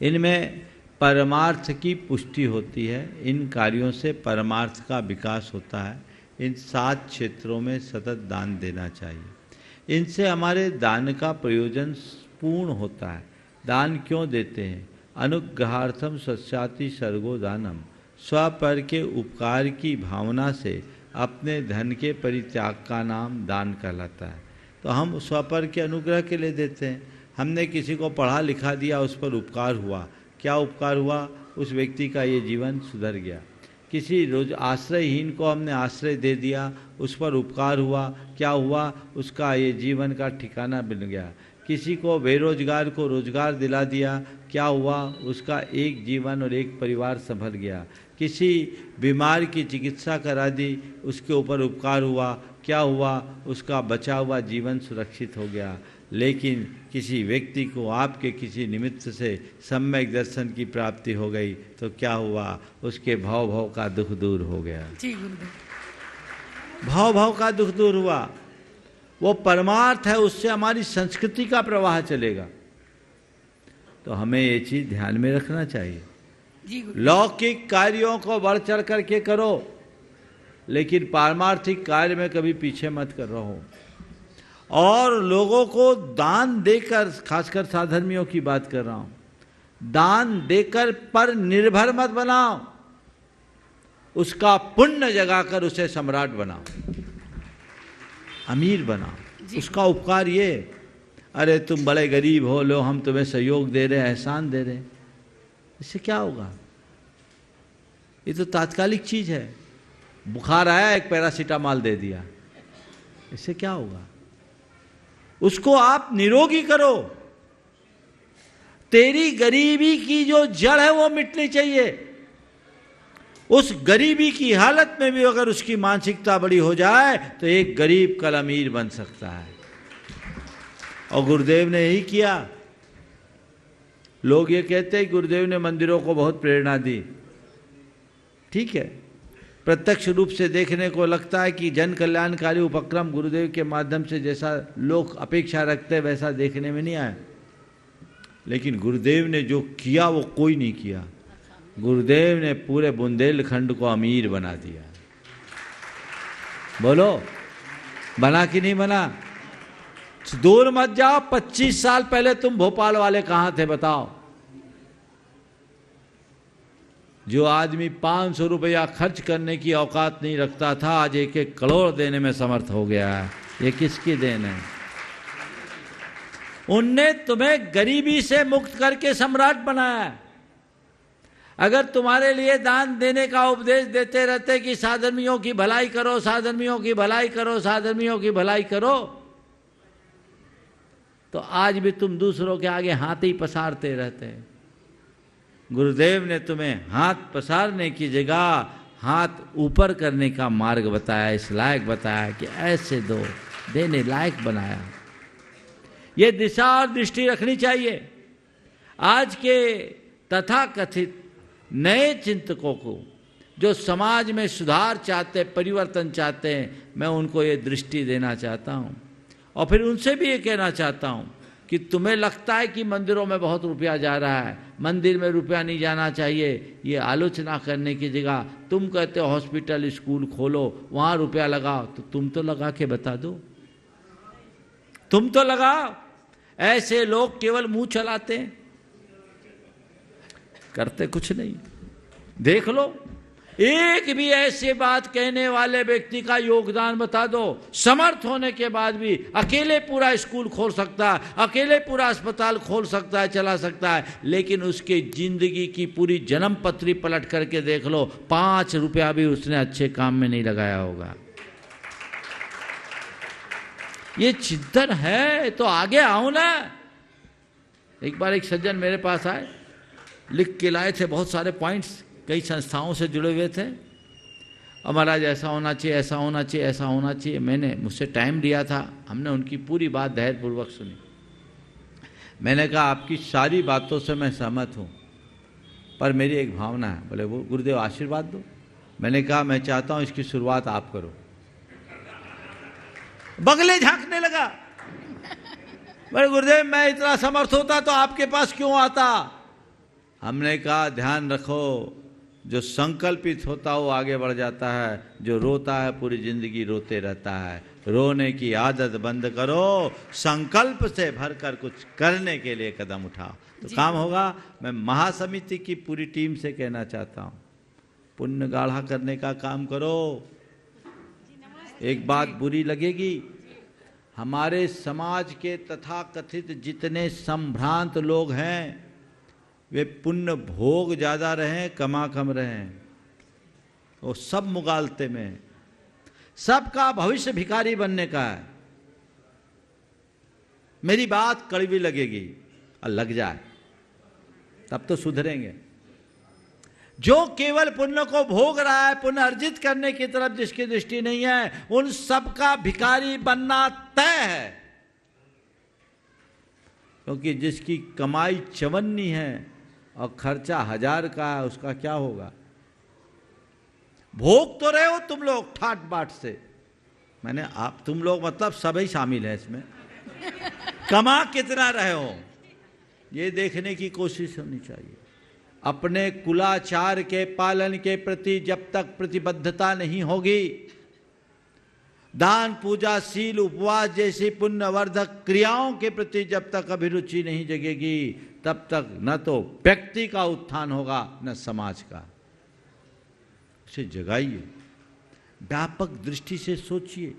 इनमें परमार्थ की पुष्टि होती है, इन कार्यों से परमार्थ का विकास होता है। इन 7 क्षेत्रों में सतत दान देना चाहिए। इनसे हमारे दान का प्रयोजन पूर्ण होता है। दान क्यों देते हैं? अनुग्रहार्थम सस्याति सर्गो दानम। स्वपर के उपकार की भावना से अपने धन के परित्याग का नाम दान कहलाता है। तो हम स्वपर के अनुग्रह के लिए देते हैं। हमने किसी को पढ़ा लिखा दिया, उस पर उपकार हुआ। क्या उपकार हुआ? उस व्यक्ति का ये जीवन सुधर गया। किसी रोज आश्रयहीन को हमने आश्रय दे दिया, उस पर उपकार हुआ। क्या हुआ? उसका ये जीवन का ठिकाना बन गया। किसी को बेरोजगार को रोजगार दिला दिया, क्या हुआ? उसका एक जीवन और एक परिवार संभल गया। किसी बीमार की चिकित्सा करा दी, उसके ऊपर उपकार हुआ। क्या हुआ? उसका बचा हुआ जीवन सुरक्षित हो गया। लेकिन किसी व्यक्ति को आपके किसी निमित्त से सम्यक दर्शन की प्राप्ति हो गई तो क्या हुआ? उसके भाव का दुख दूर हो गया। जी गुरुदेव। भाव का दुख दूर हुआ। वो परमार्थ है, उससे हमारी संस्कृति का प्रवाह चलेगा। तो हमें ये चीज ध्यान में रखना चाहिए। लौकिक कार्यों को बढ़ चढ़ करके करो, लेकिन पारमार्थिक कार्य में कभी पीछे मत कर रहो। और लोगों को दान देकर, खासकर साधर्मियों की बात कर रहा हूं, दान देकर पर निर्भर मत बनाओ, उसका पुण्य जगाकर उसे सम्राट बनाओ, अमीर बनाओ। उसका उपकार ये, अरे तुम बड़े गरीब हो, लो हम तुम्हें सहयोग दे रहे हैं, एहसान दे रहे हैं, इससे क्या होगा? ये तो तात्कालिक चीज है। बुखार आया, एक पैरासीटामॉल दे दिया, इससे क्या होगा? उसको आप निरोगी करो। तेरी गरीबी की जो जड़ है वो मिटनी चाहिए। उस गरीबी की हालत में भी अगर उसकी मानसिकता बड़ी हो जाए तो एक गरीब कल अमीर बन सकता है। और गुरुदेव ने यही किया। लोग ये कहते हैं गुरुदेव ने मंदिरों को बहुत प्रेरणा दी। ठीक है, प्रत्यक्ष रूप से देखने को लगता है कि जन कल्याणकारी उपक्रम गुरुदेव के माध्यम से जैसा लोग अपेक्षा रखते हैं वैसा देखने में नहीं आया। लेकिन गुरुदेव ने जो किया वो कोई नहीं किया। गुरुदेव ने पूरे बुंदेलखंड को अमीर बना दिया। बोलो, बना कि नहीं बना? दूर मत जाओ, 25 साल पहले तुम भोपाल वाले कहां थे बताओ? जो आदमी 500 रुपया खर्च करने की औकात नहीं रखता था, आज 1-1 करोड़ देने में समर्थ हो गया है। ये किसकी देन है? उनने तुम्हें गरीबी से मुक्त करके सम्राट बनाया। अगर तुम्हारे लिए दान देने का उपदेश देते रहते कि साधर्मियों की भलाई करो, साधर्मियों की भलाई करो, साधर्मियों की भलाई करो, तो आज भी तुम दूसरों के आगे हाथ ही पसारते रहते। गुरुदेव ने तुम्हें हाथ पसारने की जगह हाथ ऊपर करने का मार्ग बताया, इस लायक बताया कि ऐसे दो, देने लायक बनाया। ये दिशा और दृष्टि रखनी चाहिए। आज के तथाकथित नए चिंतकों को जो समाज में सुधार चाहते, परिवर्तन चाहते हैं, मैं उनको ये दृष्टि देना चाहता हूँ। और फिर उनसे भी ये कहना चाहता हूँ कि तुम्हें लगता है कि मंदिरों में बहुत रुपया जा रहा है, मंदिर में रुपया नहीं जाना चाहिए, ये आलोचना करने की जगह तुम कहते हो हॉस्पिटल स्कूल खोलो, वहाँ रुपया लगाओ, तो तुम तो लगा के बता दो, तुम तो लगाओ। ऐसे लोग केवल मुंह चलाते हैं, करते कुछ नहीं। देख लो, एक भी ऐसी बात कहने वाले व्यक्ति का योगदान बता दो। समर्थ होने के बाद भी अकेले पूरा स्कूल खोल सकता है, अकेले पूरा अस्पताल खोल सकता है, चला सकता है, लेकिन उसकी जिंदगी की पूरी जन्म पत्री पलट करके देख लो, 5 रुपया भी उसने अच्छे काम में नहीं लगाया होगा। ये चिंतन है तो आगे आओ ना। एक बार एक सज्जन मेरे पास आए, लिख के लाए थे बहुत सारे पॉइंट्स, कई संस्थाओं से जुड़े हुए थे, और महाराज ऐसा होना चाहिए, ऐसा होना चाहिए, ऐसा होना चाहिए। मैंने, मुझसे टाइम लिया था, हमने उनकी पूरी बात धैर्यपूर्वक सुनी। मैंने कहा आपकी सारी बातों से मैं सहमत हूँ, पर मेरी एक भावना है। बोले वो गुरुदेव आशीर्वाद दो। मैंने कहा मैं चाहता हूँ इसकी शुरुआत आप करो। बगले झांकने लगा। बोले गुरुदेव मैं इतना समर्थ होता तो आपके पास क्यों आता। हमने कहा ध्यान रखो, जो संकल्पित होता है वो आगे बढ़ जाता है, जो रोता है पूरी जिंदगी रोते रहता है। रोने की आदत बंद करो, संकल्प से भरकर कुछ करने के लिए कदम उठाओ तो काम होगा। मैं महासमिति की पूरी टीम से कहना चाहता हूँ, पुण्य गाढ़ा करने का काम करो। एक बात बुरी लगेगी, हमारे समाज के तथाकथित जितने संभ्रांत लोग हैं वे पुण्य भोग ज्यादा रहे, कमा कम रहे, वो सब मुगालते में, सबका भविष्य भिखारी बनने का है। मेरी बात कड़वी लगेगी और लग जाए तब तो सुधरेंगे। जो केवल पुण्य को भोग रहा है, पुण्य अर्जित करने की तरफ जिसकी दृष्टि नहीं है, उन सबका भिखारी बनना तय है। क्योंकि जिसकी कमाई 54 है और खर्चा 1000 का है, उसका क्या होगा। भोग तो रहे हो तुम लोग ठाट बाट से, मैंने आप तुम लोग मतलब सभी शामिल है इसमें। कमा कितना रहे हो ये देखने की कोशिश होनी चाहिए। अपने कुलाचार के पालन के प्रति जब तक प्रतिबद्धता नहीं होगी, दान पूजा शील उपवास जैसी पुण्यवर्धक क्रियाओं के प्रति जब तक अभिरुचि नहीं जगेगी, तब तक न तो व्यक्ति का उत्थान होगा न समाज का। उसे जगाइए, व्यापक दृष्टि से सोचिए।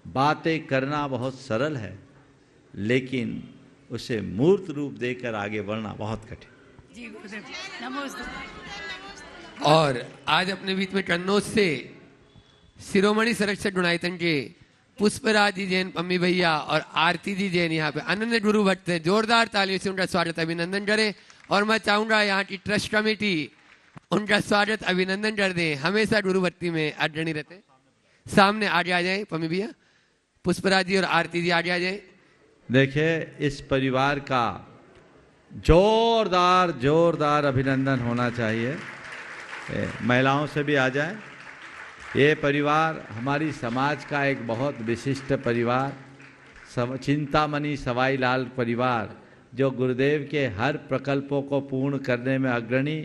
बातें करना बहुत सरल है, लेकिन उसे मूर्त रूप देकर आगे बढ़ना बहुत कठिन। जी गुरुदेव नमस्ते। और आज अपने बीच में कन्नौज से शिरोमणि संरक्षक गुणायतन के पुष्पराज जी जैन पम्मी भैया और आरती जी जैन यहाँ पे अनन्य गुरु भट्ट थे। जोरदार तालियों से उनका स्वागत अभिनंदन करें। और मैं चाहूंगा यहाँ की ट्रस्ट कमेटी उनका स्वागत अभिनंदन कर दे। हमेशा गुरु भक्ति में अग्रणी रहते। सामने आगे आ जाए पम्मी भैया, पुष्पराज जी और आरती जी आगे आ जाए। देखिए इस परिवार का जोरदार जोरदार अभिनंदन होना चाहिए। महिलाओं से भी आ जाए। ये परिवार हमारी समाज का एक बहुत विशिष्ट परिवार, चिंतामणि सवाई लाल परिवार, जो गुरुदेव के हर प्रकल्पों को पूर्ण करने में अग्रणी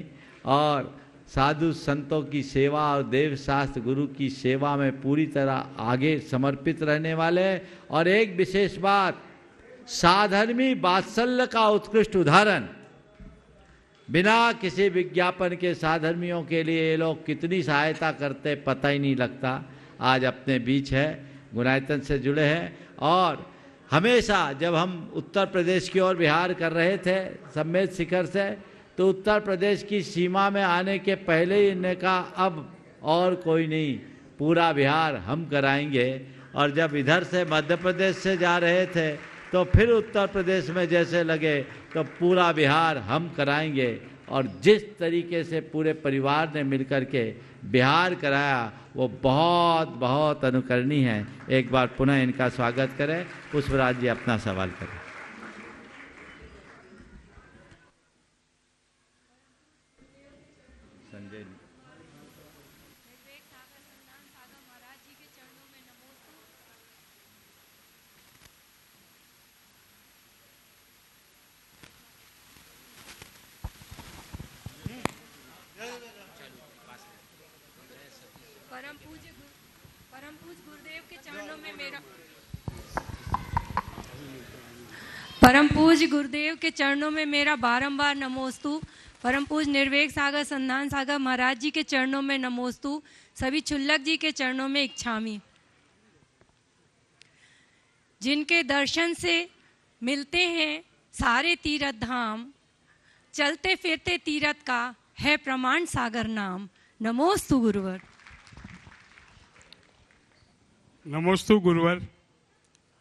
और साधु संतों की सेवा और देव शास्त्र गुरु की सेवा में पूरी तरह आगे समर्पित रहने वाले। और एक विशेष बात, साधर्मी वात्सल्य का उत्कृष्ट उदाहरण। बिना किसी विज्ञापन के साधर्मियों के लिए ये लोग कितनी सहायता करते पता ही नहीं लगता। आज अपने बीच है, गुणायतन से जुड़े हैं। और हमेशा जब हम उत्तर प्रदेश की ओर विहार कर रहे थे सम्मेद शिखर से, तो उत्तर प्रदेश की सीमा में आने के पहले ही इन्होंने कहा अब और कोई नहीं, पूरा बिहार हम कराएंगे। और जब इधर से मध्य प्रदेश से जा रहे थे तो फिर उत्तर प्रदेश में जैसे लगे तो पूरा बिहार हम कराएंगे। और जिस तरीके से पूरे परिवार ने मिलकर के बिहार कराया वो बहुत बहुत अनुकरणीय है। एक बार पुनः इनका स्वागत करें। पुष्पराज जी अपना सवाल करें। संजय परम पूज्य गुरुदेव के चरणों में मेरा परम पूज्य गुरुदेव के चरणों में मेरा बारंबार नमोस्तु। परम पूज्य निर्वेक सागर संधान सागर महाराज जी के चरणों में नमोस्तु। सभी छुल्लक जी के चरणों में इच्छामी। जिनके दर्शन से मिलते हैं सारे तीर्थ धाम, चलते फिरते तीर्थ का है प्रमाण सागर नाम। नमोस्तु गुरुवर। नमोस्तु गुरुवर।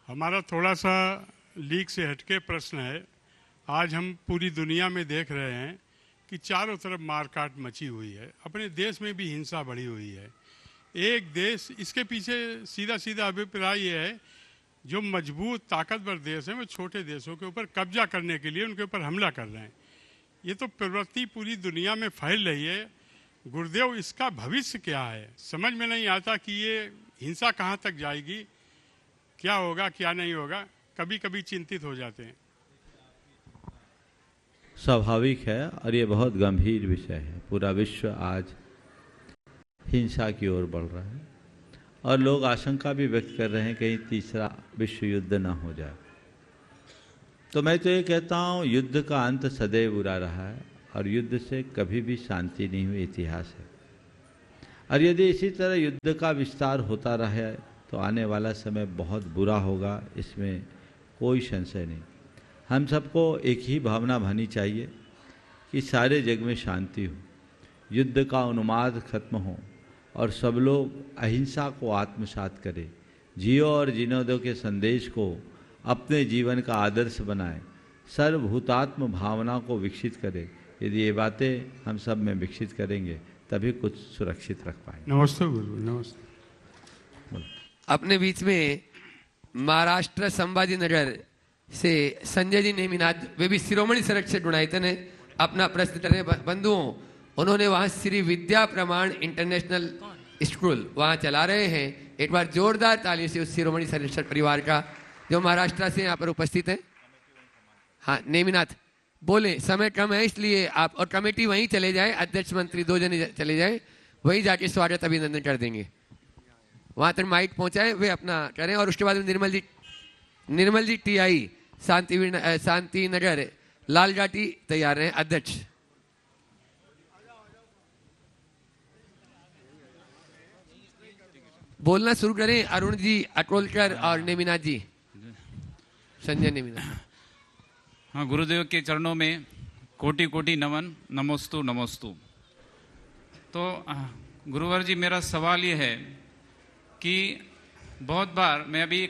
हमारा थोड़ा सा लीक से हटके प्रश्न है। आज हम पूरी दुनिया में देख रहे हैं कि चारों तरफ मारकाट मची हुई है, अपने देश में भी हिंसा बढ़ी हुई है। एक देश, इसके पीछे सीधा सीधा अभिप्राय ये है, जो मजबूत ताकतवर देश हैं वो छोटे देशों के ऊपर कब्जा करने के लिए उनके ऊपर हमला कर रहे हैं। ये तो प्रवृत्ति पूरी दुनिया में फैल रही है। गुरुदेव, इसका भविष्य क्या है? समझ में नहीं आता कि ये हिंसा कहाँ तक जाएगी, क्या होगा क्या नहीं होगा। कभी कभी चिंतित हो जाते हैं। स्वाभाविक है और ये बहुत गंभीर विषय है। पूरा विश्व आज हिंसा की ओर बढ़ रहा है और लोग आशंका भी व्यक्त कर रहे हैं कहीं तीसरा विश्व युद्ध न हो जाए। तो मैं तो ये कहता हूँ, युद्ध का अंत सदैव बुरा रहा है और युद्ध से कभी भी शांति नहीं हुई, इतिहास है। और यदि इसी तरह युद्ध का विस्तार होता रहे तो आने वाला समय बहुत बुरा होगा, इसमें कोई संशय नहीं। हम सबको एक ही भावना भानी चाहिए कि सारे जग में शांति हो, युद्ध का उन्माद खत्म हो और सब लोग अहिंसा को आत्मसात करें, जियो और जीने दो के संदेश को अपने जीवन का आदर्श बनाएं, सर्वभूतात्म भावना को विकसित करें। यदि ये बातें हम सब में विकसित करेंगे तभी कुछ सुरक्षित रख पाएंगे। नमस्ते गुरु। नमस्ते। अपने बीच में महाराष्ट्र संभाजी नगर से संजय जी नेमिनाथ, वे भी शिरोमणि संरक्षक गुणायतन है, अपना प्रश्न कर रहे हैं। बंधुओं, उन्होंने वहाँ श्री विद्या प्रमाण इंटरनेशनल स्कूल वहाँ चला रहे हैं। एक बार जोरदार ताली से उस शिरोमणि संरक्षक परिवार का जो महाराष्ट्र से यहाँ पर उपस्थित है। हाँ नेमिनाथ बोले, समय कम है इसलिए आप और कमेटी वहीं चले जाए, अध्यक्ष मंत्री 2 जने चले जाए, वहीं जाके स्वागत अभिनंदन कर देंगे। वहाँ तक माइक पहुँचाए, वे अपना करें। और उसके बाद में निर्मल जी टीआई शांति नगर लालघाटी तैयार हैं, अध्यक्ष। बोलना शुरू करें अरुण जी अटोलकर और नेमिनाथ जी, संजय नेमिनाथ। हाँ, गुरुदेव के चरणों में कोटि कोटि नमन। नमोस्तु नमोस्तु। तो गुरुवर जी, मेरा सवाल ये है कि बहुत बार मैं अभी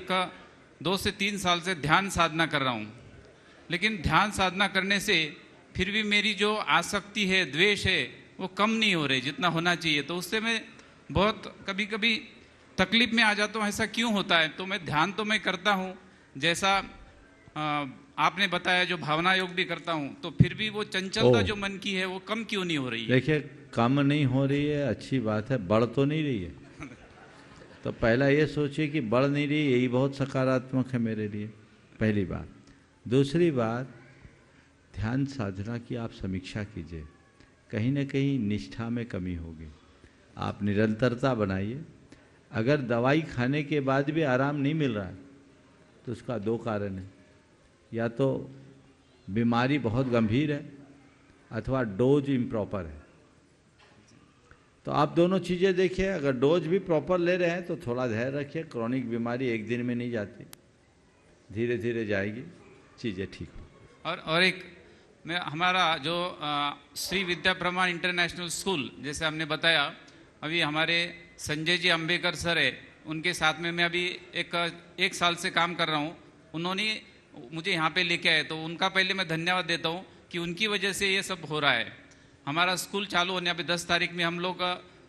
2 से 3 साल से ध्यान साधना कर रहा हूँ, लेकिन ध्यान साधना करने से फिर भी मेरी जो आसक्ति है, द्वेष है, वो कम नहीं हो रही जितना होना चाहिए। तो उससे मैं बहुत कभी कभी तकलीफ में आ जाता हूँ। ऐसा क्यों होता है? तो मैं ध्यान तो मैं करता हूँ, जैसा आपने बताया, जो भावना योग भी करता हूँ, तो फिर भी वो चंचलता जो मन की है वो कम क्यों नहीं हो रही है? देखिए, कम नहीं हो रही है, अच्छी बात है। बढ़ तो नहीं रही है। तो पहला ये सोचिए कि बढ़ नहीं रही, यही बहुत सकारात्मक है मेरे लिए, पहली बात। दूसरी बात, ध्यान साधना की आप समीक्षा कीजिए, कहीं ना कहीं निष्ठा में कमी होगी। आप निरंतरता बनाइए। अगर दवाई खाने के बाद भी आराम नहीं मिल रहा है तो उसका 2 कारण है, या तो बीमारी बहुत गंभीर है अथवा डोज इम्प्रॉपर है। तो आप दोनों चीज़ें देखिए। अगर डोज भी प्रॉपर ले रहे हैं तो थोड़ा धैर्य रखिए। क्रॉनिक बीमारी एक दिन में नहीं जाती, धीरे धीरे जाएगी, चीज़ें ठीक हो। और एक मैं हमारा जो श्री विद्या प्रमाण इंटरनेशनल स्कूल, जैसे हमने बताया, अभी हमारे संजय जी अंबेकर सर है, उनके साथ में मैं अभी एक साल से काम कर रहा हूँ। उन्होंने मुझे यहाँ पे लेके आए, तो उनका पहले मैं धन्यवाद देता हूँ कि उनकी वजह से ये सब हो रहा है। हमारा स्कूल चालू होने अभी 10 तारीख में हम लोग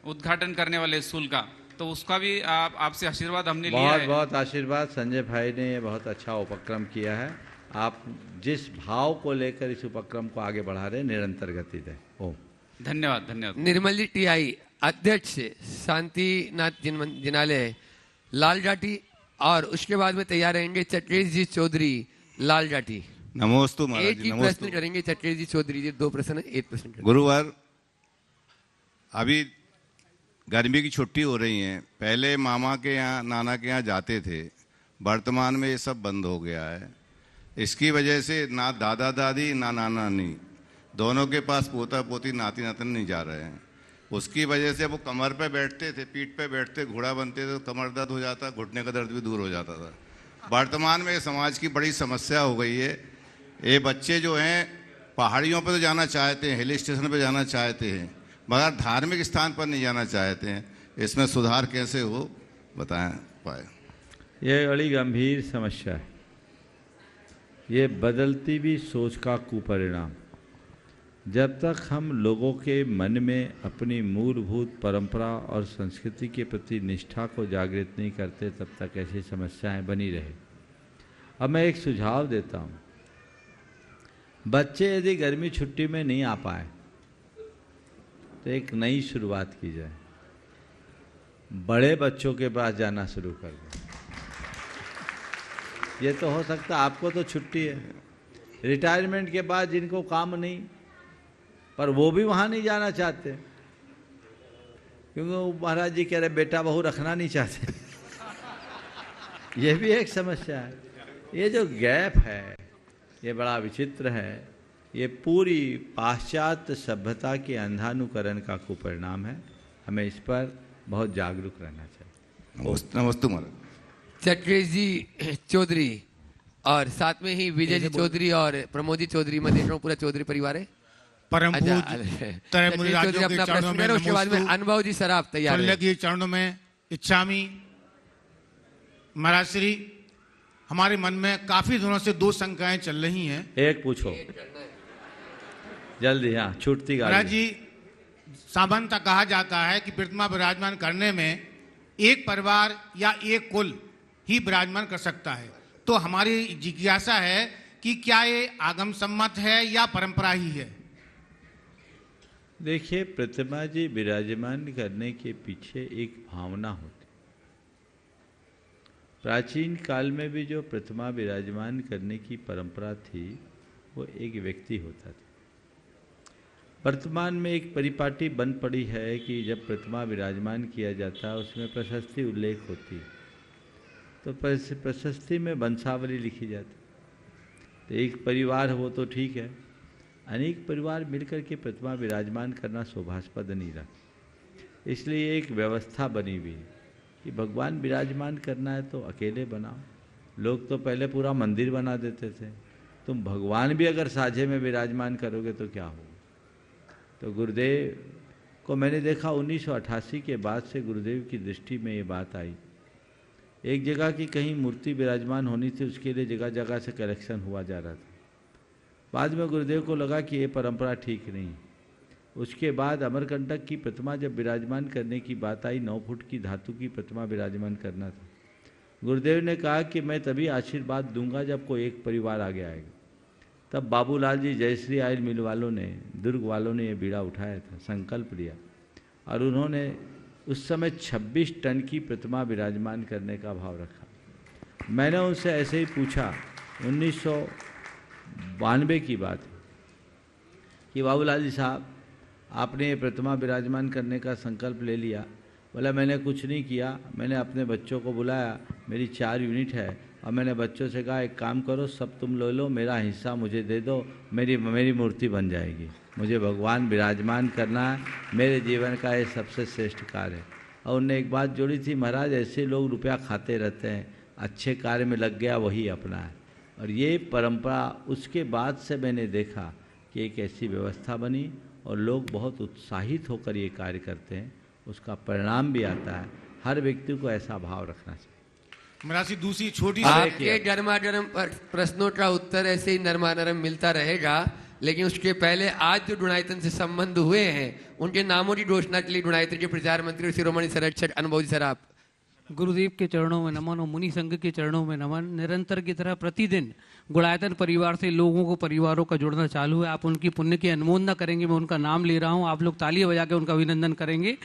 उद्घाटन करने वाले स्कूल का, तो उसका भी आपसे आशीर्वाद हमने लिया है। बहुत आशीर्वाद। संजय भाई ने ये बहुत अच्छा उपक्रम किया है। आप जिस भाव को लेकर इस उपक्रम को आगे बढ़ा रहे हैं, निरंतर गति दें। ओम। धन्यवाद। धन्यवाद। निर्मल जी टीआई अध्यक्ष शांतिनाथ जिनालय लालघाटी, और उसके बाद में तैयार रहेंगे चटरेश जी चौधरी लालघाटी। नमोस्तु महाराज एक ही प्रश्न करेंगे चटरेश जी चौधरी जी, 2 प्रश्न, 1 प्रश्न। गुरुवार, अभी गर्मी की छुट्टी हो रही है, पहले मामा के यहाँ नाना के यहाँ जाते थे, वर्तमान में ये सब बंद हो गया है। इसकी वजह से ना दादा दादी ना नाना नानी दोनों के पास पोता पोती नाती नातन नहीं जा रहे हैं। उसकी वजह से वो कमर पे बैठते थे, पीठ पे बैठते, घोड़ा बनते थे तो कमर दर्द हो जाता, घुटने का दर्द भी दूर हो जाता था। वर्तमान में समाज की बड़ी समस्या हो गई है। ये बच्चे जो हैं पहाड़ियों पे तो जाना चाहते हैं, हिल स्टेशन पे जाना चाहते हैं, मगर धार्मिक स्थान पर नहीं जाना चाहते हैं। इसमें सुधार कैसे हो बताएं पाए। यह बड़ी गंभीर समस्या है। ये बदलती भी सोच का कुपरिणाम। जब तक हम लोगों के मन में अपनी मूलभूत परंपरा और संस्कृति के प्रति निष्ठा को जागृत नहीं करते, तब तक ऐसी समस्याएं बनी रहे। अब मैं एक सुझाव देता हूँ, बच्चे यदि गर्मी छुट्टी में नहीं आ पाए तो एक नई शुरुआत की जाए, बड़े बच्चों के पास जाना शुरू कर दें। ये तो हो सकता, आपको तो छुट्टी है, रिटायरमेंट के बाद जिनको काम नहीं, पर वो भी वहाँ नहीं जाना चाहते क्योंकि महाराज जी कह रहे बेटा बहू रखना नहीं चाहते। ये भी एक समस्या है। ये जो गैप है ये बड़ा विचित्र है। ये पूरी पाश्चात्य सभ्यता के अंधानुकरण का कुपरिणाम है। हमें इस पर बहुत जागरूक रहना चाहिए। नमस्ते महाराज। चटरेश जी चौधरी और साथ में ही विजय जी चौधरी और प्रमोद जी चौधरी, मैं देख रहा हूँ पूरा चौधरी परिवार है। परम पूज्य अपना प्रश्न करें, उसके बाद में अनुभव जी सराफ तैयार है। के चरणों में इच्छामी महाराज श्री, हमारे मन में काफी दिनों से दो शंकाएं चल रही हैं। एक पूछो जल्दी। हाँ, छूटती गाड़ी। महाराज जी, सामान्यतः कहा जाता है कि प्रतिमा विराजमान करने में एक परिवार या एक कुल ही विराजमान कर सकता है। तो हमारी जिज्ञासा है कि क्या ये आगम सम्मत है या परंपरा ही है? देखिए, प्रतिमा जी विराजमान करने के पीछे एक भावना होती। प्राचीन काल में भी जो प्रतिमा विराजमान करने की परंपरा थी वो एक व्यक्ति होता था। वर्तमान में एक परिपाटी बन पड़ी है कि जब प्रतिमा विराजमान किया जाता है उसमें प्रशस्ति उल्लेख होती है, तो प्रशस्ति में वंशावली लिखी जाती। तो एक परिवार हो तो ठीक है, अनेक परिवार मिलकर के प्रतिमा विराजमान करना शोभास्पद नहीं रहा। इसलिए एक व्यवस्था बनी हुई है कि भगवान विराजमान करना है तो अकेले बनाओ। लोग तो पहले पूरा मंदिर बना देते थे, तुम भगवान भी अगर साझे में विराजमान करोगे तो क्या होगा। तो गुरुदेव को मैंने देखा 1988 के बाद से गुरुदेव की दृष्टि में ये बात आई। एक जगह की कहीं मूर्ति विराजमान होनी थी, उसके लिए जगह जगह से कलेक्शन हुआ जा रहा था। बाद में गुरुदेव को लगा कि ये परंपरा ठीक नहीं। उसके बाद अमरकंटक की प्रतिमा जब विराजमान करने की बात आई, 9 फुट की धातु की प्रतिमा विराजमान करना था। गुरुदेव ने कहा कि मैं तभी आशीर्वाद दूंगा जब कोई एक परिवार आगे आएगा। तब बाबूलाल जी जयश्री आयल मिल वालों ने, दुर्ग वालों ने ये बीड़ा उठाया था, संकल्प लिया, और उन्होंने उस समय 26 टन की प्रतिमा विराजमान करने का भाव रखा। मैंने उनसे ऐसे ही पूछा, 1992 की बात है, कि बाबूलाल जी साहब आपने ये प्रतिमा विराजमान करने का संकल्प ले लिया। बोला मैंने कुछ नहीं किया, मैंने अपने बच्चों को बुलाया, मेरी 4 यूनिट है, और मैंने बच्चों से कहा एक काम करो, सब तुम ले लो, मेरा हिस्सा मुझे दे दो, मेरी मूर्ति बन जाएगी। मुझे भगवान विराजमान करना है, मेरे जीवन का ये सबसे श्रेष्ठ कार्य है। और उनने एक बात जोड़ी थी, महाराज ऐसे लोग रुपया खाते रहते हैं, अच्छे कार्य में लग गया वही अपना है। और ये परंपरा उसके बाद से मैंने देखा कि एक ऐसी व्यवस्था बनी और लोग बहुत उत्साहित होकर ये कार्य करते हैं, उसका परिणाम भी आता है। हर व्यक्ति को ऐसा भाव रखना चाहिए। महाराज दूसरी छोटी आपके गर्मागर्म प्रश्नों का उत्तर ऐसे ही नरमानरम मिलता रहेगा, लेकिन उसके पहले आज जो डुणायतन से संबंध हुए हैं उनके नामों की घोषणा के लिए डुणायतन के प्रचार मंत्री शिरोमणि संरक्षक अनुभव जी सर आप गुरुदेव के चरणों में नमन और मुनि संघ के चरणों में नमन। निरंतर की तरह प्रतिदिन गुणायतन परिवार से लोगों को परिवारों का जुड़ना चालू है। आप उनकी पुण्य की अनुमोदना करेंगे, मैं उनका नाम ले रहा हूं, आप लोग तालियां बजा के उनका अभिनंदन करेंगे।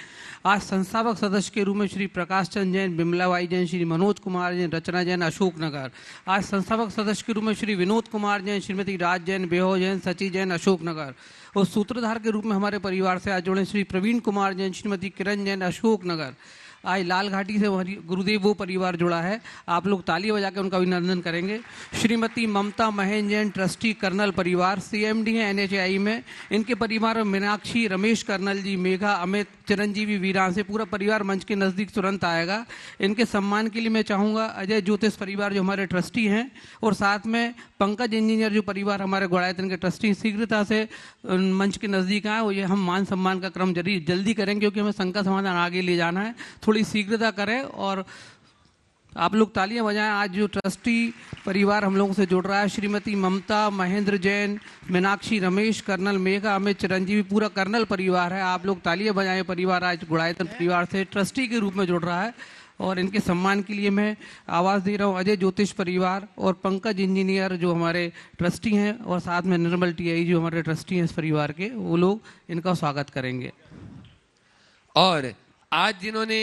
आज संस्थापक सदस्य के रूप में श्री प्रकाश चंद जैन, बिमलाबाई जैन, श्री मनोज कुमार जैन, रचना जैन, अशोकनगर। आज संस्थापक सदस्य के रूप में श्री विनोद कुमार जैन, श्रीमती राज जैन, बेहो जैन, सची जैन, अशोकनगर। और सूत्रधार के रूप में हमारे परिवार से आज जुड़े श्री प्रवीण कुमार जैन, श्रीमती किरण जैन, अशोकनगर। आज लाल घाटी से गुरुदेव वो परिवार जुड़ा है, आप लोग ताली बजा के उनका अभिनंदन करेंगे। श्रीमती ममता महेंद्र जैन, ट्रस्टी कर्नल परिवार, CMD हैं NHI में। इनके परिवार में मीनाक्षी, रमेश कर्नल जी, मेघा, अमित, चिरंजीवी, वीरान से पूरा परिवार मंच के नज़दीक तुरंत आएगा। इनके सम्मान के लिए मैं चाहूँगा अजय ज्योतिष परिवार जो हमारे ट्रस्टी हैं, और साथ में पंकज इंजीनियर जो परिवार हमारे गुणायतन के ट्रस्टी, शीघ्रता से मंच के नज़दीक आए। और ये हम मान सम्मान का क्रम जल्दी करेंगे क्योंकि हमें संकट समाधान आगे ले जाना है, थोड़ी शीघ्रता करें और आप लोग तालियां बजाएं। आज जो ट्रस्टी परिवार हम लोगों से जुड़ रहा है, श्रीमती ममता महेंद्र जैन, मीनाक्षी, रमेश कर्नल, मेघा, अमित, चिरंजीवी, पूरा कर्नल परिवार है, आप लोग तालियां बजाएं। परिवार आज गुणायतन परिवार से ट्रस्टी के रूप में जुड़ रहा है और इनके सम्मान के लिए मैं आवाज़ दे रहा हूँ अजय ज्योतिष परिवार और पंकज इंजीनियर जो हमारे ट्रस्टी हैं, और साथ में निर्मल TI जो हमारे ट्रस्टी हैं इस परिवार के, वो लोग इनका स्वागत करेंगे। और आज जिन्होंने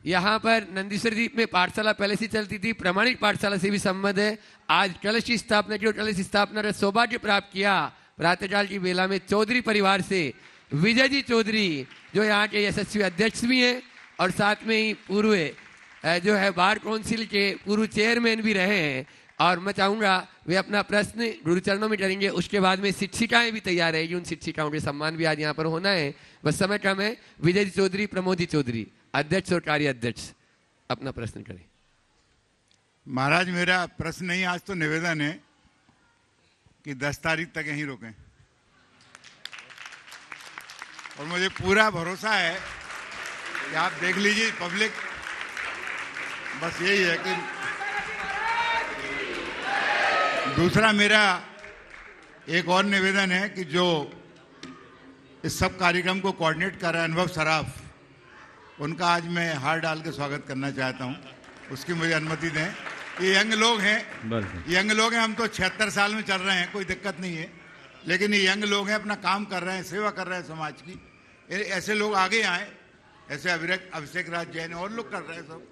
यहाँ पर नंदीश्वर द्वीप में पाठशाला पहले से चलती थी, प्रमाणिक पाठशाला से भी संबंध है, आज कलश की स्थापना की और कलश स्थापना का सौभाग्य प्राप्त किया प्रातःकाल की बेला में चौधरी परिवार से विजय जी चौधरी, जो यहाँ के यशस्वी अध्यक्ष भी हैं और साथ में ही पूर्व जो है बार काउंसिल के पूर्व चेयरमैन भी रहे हैं। और मैं चाहूँगा वे अपना प्रश्न गुरुचरणों में करेंगे, उसके बाद में शिक्षिकाएं भी तैयार रहेगी, उन शिक्षिकाओं के सम्मान भी आज यहाँ पर होना है, बस समय कम है। विजय जी चौधरी, प्रमोद जी चौधरी, अध्यक्ष और कार्य अध्यक्ष, अपना प्रश्न करें। महाराज मेरा प्रश्न नहीं, आज तो निवेदन है कि 10 तारीख तक यहीं रुकें, और मुझे पूरा भरोसा है कि आप देख लीजिए पब्लिक, बस यही है कि दूसरा मेरा एक और निवेदन है कि जो इस सब कार्यक्रम को कोऑर्डिनेट कर रहा है अनुभव सराफ, उनका आज मैं हार डाल के स्वागत करना चाहता हूं, उसकी मुझे अनुमति दें। ये यंग लोग हैं, हम तो 76 साल में चल रहे हैं, कोई दिक्कत नहीं है, लेकिन ये यंग लोग हैं, अपना काम कर रहे हैं, सेवा कर रहे हैं समाज की। ऐसे लोग आगे आए, ऐसे अभिषेक राज जैन और लोग कर रहे हैं सब।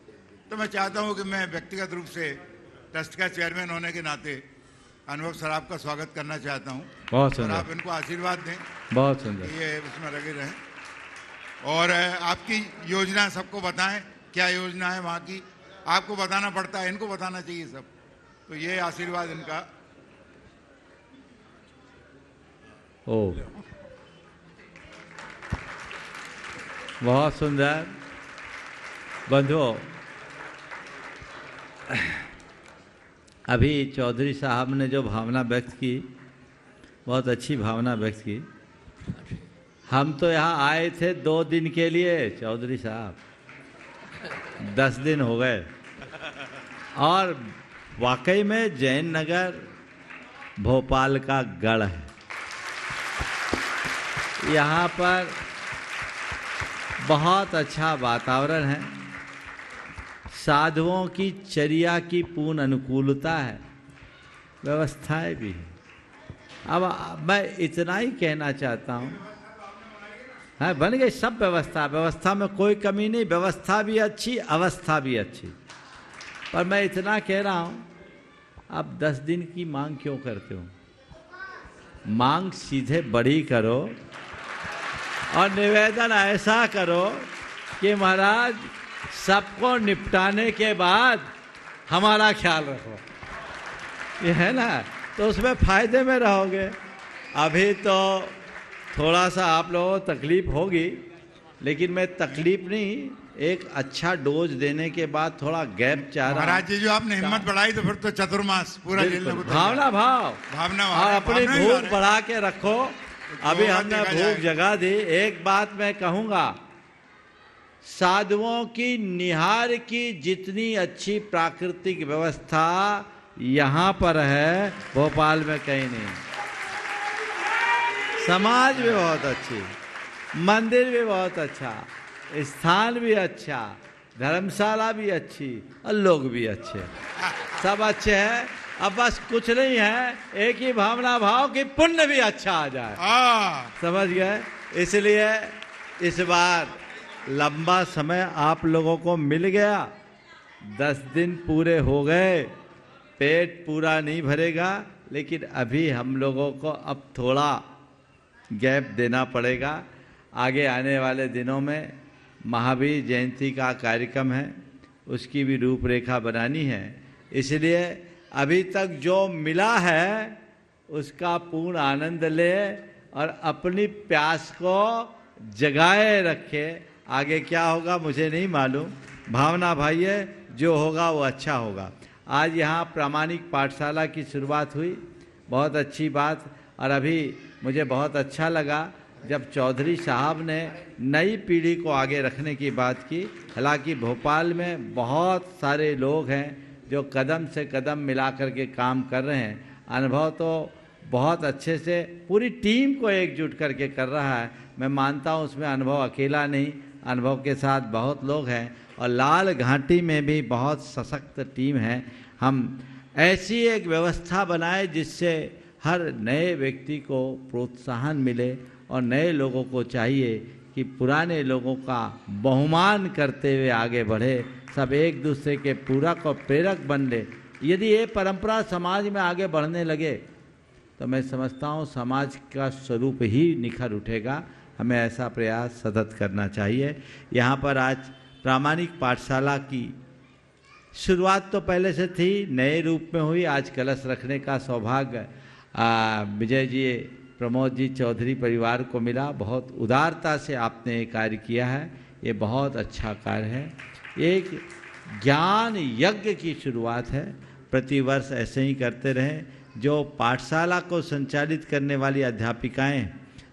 तो मैं चाहता हूं कि मैं व्यक्तिगत रूप से ट्रस्ट का चेयरमैन होने के नाते अनुभव सराफ का स्वागत करना चाहता हूं। बहुत और सुंदर, आप इनको आशीर्वाद दें, बहुत सुंदर, ये उसमें लगे रहें। और आपकी योजना सबको बताएं, क्या योजना है वहाँ की, आपको बताना पड़ता है, इनको बताना चाहिए सब, तो ये आशीर्वाद इनका। ओ बहुत सुंदर। बंधुओं, अभी चौधरी साहब ने जो भावना व्यक्त की, बहुत अच्छी भावना व्यक्त की। हम तो यहाँ आए थे 2 दिन के लिए, चौधरी साहब 10 दिन हो गए, और वाकई में जैन नगर भोपाल का गढ़ है। यहाँ पर बहुत अच्छा वातावरण है, साधुओं की चर्या की पूर्ण अनुकूलता है, व्यवस्थाएं भी हैं। अब मैं इतना ही कहना चाहता हूँ, हाँ बन गई सब व्यवस्था में कोई कमी नहीं, व्यवस्था भी अच्छी, अवस्था भी अच्छी, पर मैं इतना कह रहा हूँ, अब 10 दिन की मांग क्यों करते हो? मांग सीधे बड़ी करो और निवेदन ऐसा करो कि महाराज सबको निपटाने के बाद हमारा ख्याल रखो, ये है ना, तो उसमें फायदे में रहोगे। अभी तो थोड़ा सा आप लोगों को तकलीफ होगी, लेकिन मैं तकलीफ नहीं, एक अच्छा डोज देने के बाद थोड़ा गैप चाह रहा हूं। महाराज जी जो आपने हिम्मत बढ़ाई तो फिर तो चतुर्मास पूरा झेलने को भावना और अपनी भूख बढ़ा के रखो। अभी हमने भूख जगा दी। एक बात मैं कहूंगा, साधुओं की निहार की जितनी अच्छी प्राकृतिक व्यवस्था यहाँ पर है, भोपाल में कहीं नहीं। समाज भी बहुत अच्छी, मंदिर भी बहुत अच्छा, स्थान भी अच्छा, धर्मशाला भी अच्छी और लोग भी अच्छे, सब अच्छे हैं। अब बस कुछ नहीं है, एक ही भावना भाव कि पुण्य भी अच्छा आ जाए, समझ गए। इसलिए इस बार लंबा समय आप लोगों को मिल गया, 10 दिन पूरे हो गए, पेट पूरा नहीं भरेगा, लेकिन अभी हम लोगों को अब थोड़ा गैप देना पड़ेगा। आगे आने वाले दिनों में महावीर जयंती का कार्यक्रम है, उसकी भी रूपरेखा बनानी है। इसलिए अभी तक जो मिला है उसका पूर्ण आनंद ले और अपनी प्यास को जगाए रखे। आगे क्या होगा मुझे नहीं मालूम, भावना भाई है, जो होगा वो अच्छा होगा। आज यहाँ प्रामाणिक पाठशाला की शुरुआत हुई, बहुत अच्छी बात। और अभी मुझे बहुत अच्छा लगा जब चौधरी साहब ने नई पीढ़ी को आगे रखने की बात की। हालांकि भोपाल में बहुत सारे लोग हैं जो कदम से कदम मिला कर के काम कर रहे हैं, अनुभव तो बहुत अच्छे से पूरी टीम को एकजुट करके कर रहा है। मैं मानता हूँ उसमें अनुभव अकेला नहीं, अनुभव के साथ बहुत लोग हैं और लाल घाटी में भी बहुत सशक्त टीम है। हम ऐसी एक व्यवस्था बनाए जिससे हर नए व्यक्ति को प्रोत्साहन मिले और नए लोगों को चाहिए कि पुराने लोगों का बहुमान करते हुए आगे बढ़े, सब एक दूसरे के पूरक और प्रेरक बन ले। यदि ये परंपरा समाज में आगे बढ़ने लगे तो मैं समझता हूँ समाज का स्वरूप ही निखर उठेगा। हमें ऐसा प्रयास सतत करना चाहिए। यहाँ पर आज प्रामाणिक पाठशाला की शुरुआत तो पहले से थी, नए रूप में हुई। आज कलश रखने का सौभाग्य विजय जी, प्रमोद जी चौधरी परिवार को मिला। बहुत उदारता से आपने ये कार्य किया है, ये बहुत अच्छा कार्य है। एक ज्ञान यज्ञ की शुरुआत है, प्रतिवर्ष ऐसे ही करते रहें। जो पाठशाला को संचालित करने वाली अध्यापिकाएं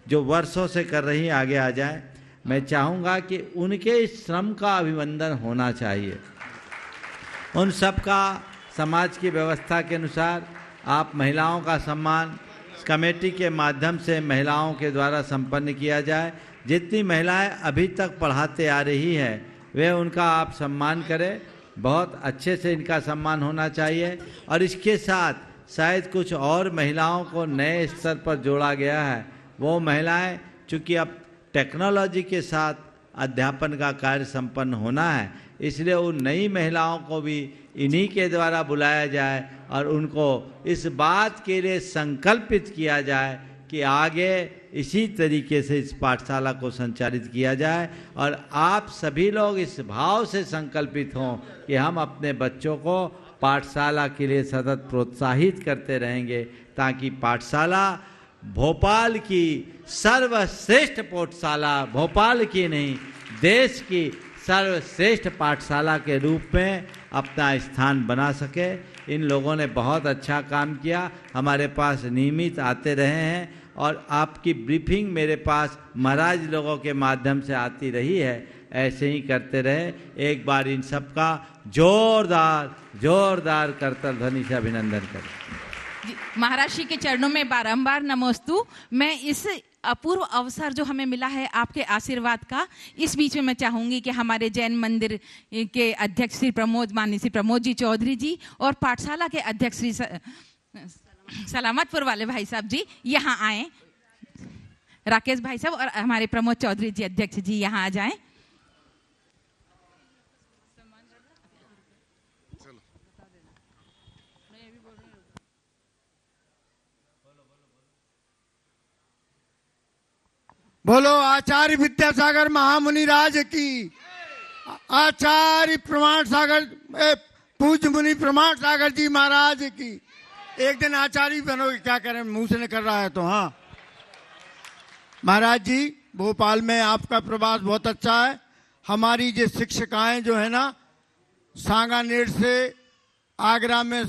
जो वर्षों से कर रही आगे आ जाएं, मैं चाहूँगा कि उनके इस श्रम का अभिनंदन होना चाहिए। उन सब का समाज की व्यवस्था के अनुसार आप महिलाओं का सम्मान कमेटी के माध्यम से महिलाओं के द्वारा संपन्न किया जाए। जितनी महिलाएं अभी तक पढ़ाते आ रही है वे उनका आप सम्मान करें, बहुत अच्छे से इनका सम्मान होना चाहिए। और इसके साथ शायद कुछ और महिलाओं को नए स्तर पर जोड़ा गया है। वो महिलाएं चूँकि अब टेक्नोलॉजी के साथ अध्यापन का कार्य संपन्न होना है, इसलिए उन नई महिलाओं को भी इन्हीं के द्वारा बुलाया जाए और उनको इस बात के लिए संकल्पित किया जाए कि आगे इसी तरीके से इस पाठशाला को संचालित किया जाए। और आप सभी लोग इस भाव से संकल्पित हों कि हम अपने बच्चों को पाठशाला के लिए सतत प्रोत्साहित करते रहेंगे, ताकि पाठशाला भोपाल की सर्वश्रेष्ठ पाठशाला, भोपाल की नहीं देश की सर्वश्रेष्ठ पाठशाला के रूप में अपना स्थान बना सके। इन लोगों ने बहुत अच्छा काम किया, हमारे पास नियमित आते रहे हैं और आपकी ब्रीफिंग मेरे पास महाराज लोगों के माध्यम से आती रही है। ऐसे ही करते रहे। एक बार इन सब का जोरदार जोरदार करतल ध्वनि से अभिनंदन करें। महाराज श्री के चरणों में बारंबार नमोस्तु। मैं इस अपूर्व अवसर जो हमें मिला है आपके आशीर्वाद का, इस बीच में मैं चाहूंगी कि हमारे जैन मंदिर के अध्यक्ष श्री प्रमोद, माननीय श्री प्रमोद जी चौधरी जी और पाठशाला के अध्यक्ष श्री सलामतपुर वाले भाई साहब जी यहाँ आए, राकेश भाई साहब और हमारे प्रमोद चौधरी जी अध्यक्ष जी यहाँ आ जाएं। बोलो आचार्य विद्यासागर महामुनि राज की, आचार्य प्रमाण सागर पूज्य मुनि प्रमाण सागर जी महाराज की। एक दिन आचार्य बनोगे, क्या करें, मुंह से निकल रहा है तो। हाँ महाराज जी, भोपाल में आपका प्रवास बहुत अच्छा है। हमारी जो शिक्षिकाएं जो है ना, सांगानेर से आगरा में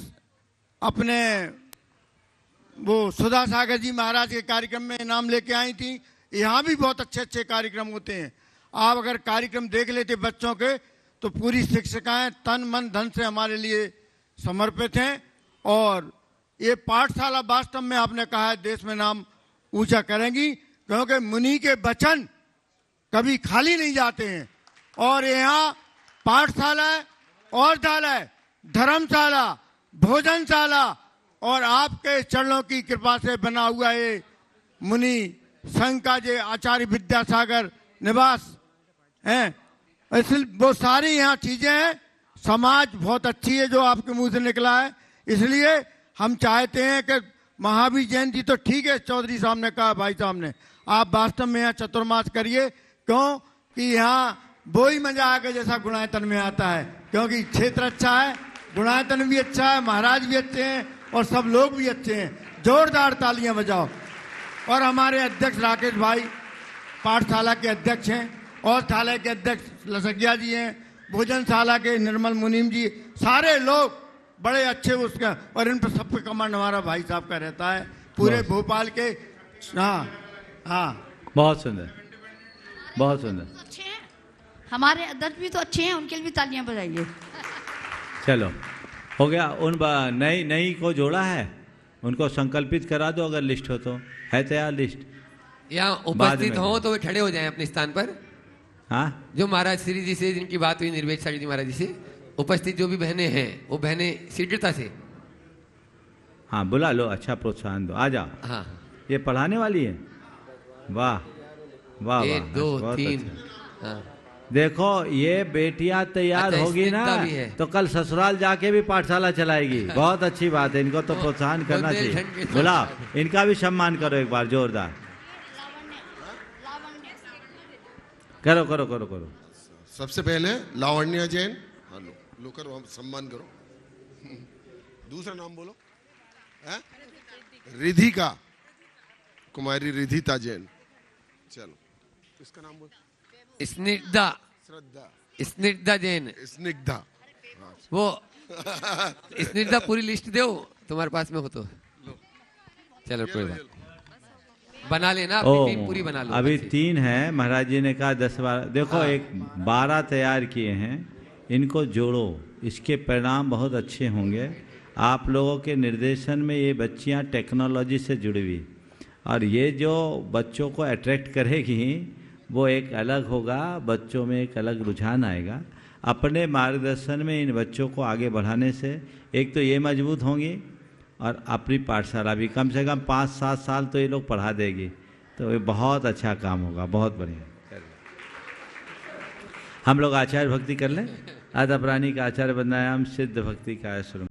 अपने वो सुधा सागर जी महाराज के कार्यक्रम में इनाम लेके आई थी। यहाँ भी बहुत अच्छे अच्छे कार्यक्रम होते हैं। आप अगर कार्यक्रम देख लेते बच्चों के तो पूरी शिक्षिकाएं तन मन धन से हमारे लिए समर्पित हैं। और ये पाठशाला वास्तव में आपने कहा है देश में नाम ऊंचा करेंगी, क्योंकि मुनि के वचन कभी खाली नहीं जाते हैं। और यहाँ पाठशाला, औषधालय, धर्मशाला, भोजनशाला और आपके चरणों की कृपा से बना हुआ ये मुनि संघ का जो आचार्य विद्यासागर निवास है, इसलिए वो सारी यहाँ चीजें हैं। समाज बहुत अच्छी है जो आपके मुंह से निकला है, इसलिए हम चाहते हैं कि महावीर जयंती तो ठीक है, चौधरी साहब ने कहा, भाई साहब ने, आप वास्तव में यहाँ चतुर्मास करिए, क्यों कि यहाँ वो ही मजा आके जैसा गुणायतन में आता है, क्योंकि क्षेत्र अच्छा है, गुणायतन भी अच्छा है, महाराज भी अच्छे हैं और सब लोग भी अच्छे हैं। जोरदार तालियां बजाओ। और हमारे अध्यक्ष राकेश भाई पाठशाला के अध्यक्ष हैं, औषधालय के अध्यक्ष लसगिया जी हैं, भोजनशाला के निर्मल मुनीम जी, सारे लोग बड़े अच्छे उसका, और इन पर सब पे कमांड हमारा भाई साहब का रहता है पूरे भोपाल के। हाँ हाँ, बहुत सुंदर, बहुत सुंदर। अच्छे हैं हमारे अध्यक्ष भी तो अच्छे हैं, उनके लिए भी तालियां बजाइए। चलो हो गया। उन नई को जोड़ा है, उनको संकल्पित करा दो, अगर लिस्ट हो तो। है तैयार लिस्ट? यहाँ उपस्थित हो तो वे खड़े हो जाएं अपने स्थान पर। हाँ, जो महाराज श्री जी से जिनकी बात हुई, निर्वेद साड़ी जी महाराज जी से, उपस्थित जो भी बहनें हैं वो बहनें शीघ्रता से। हाँ बुला लो, अच्छा प्रोत्साहन दो, आ जाओ। हाँ, ये पढ़ाने वाली है, वाह वाह, 1 2 बहुत 3। अच्छा। हाँ, देखो ये बेटियां तैयार अच्छा, होगी ना स्निग्धा भी है। तो कल ससुराल जाके भी पाठशाला चलाएगी। बहुत अच्छी बात है, इनको तो प्रोत्साहन करना चाहिए। बुलाओ, इनका भी सम्मान करो एक बार जोरदार। करो करो करो करो। सबसे पहले लावण्या जैन, लो करो, सम्मान करो। दूसरा नाम बोलो। रिधिका, कुमारी रिधिता जैन। चलो इसका नाम बोलो। स्निग्धा, स्निग्धा जैन। स्निग्धा, वो स्निग्धा पूरी लिस्ट दो तुम्हारे पास में हो तो। चलो कोई बात, बना लेना, अपनी टीम पूरी बना लो। अभी 3 है, महाराज जी ने कहा 10-12। देखो हाँ। एक 12 तैयार किए हैं, इनको जोड़ो, इसके परिणाम बहुत अच्छे होंगे। आप लोगों के निर्देशन में ये बच्चियां टेक्नोलॉजी से जुड़ी हुई, और ये जो बच्चों को अट्रैक्ट करेगी वो एक अलग होगा, बच्चों में एक अलग रुझान आएगा। अपने मार्गदर्शन में इन बच्चों को आगे बढ़ाने से एक तो ये मजबूत होंगी, और अपनी पाठशाला भी कम से कम 5-7 साल तो ये लोग पढ़ा देगी, तो ये बहुत अच्छा काम होगा, बहुत बढ़िया। हम लोग आचार्य भक्ति कर लें। आधा प्राणी का आचार्य बनायाम सिद्ध भक्ति का आश्रम।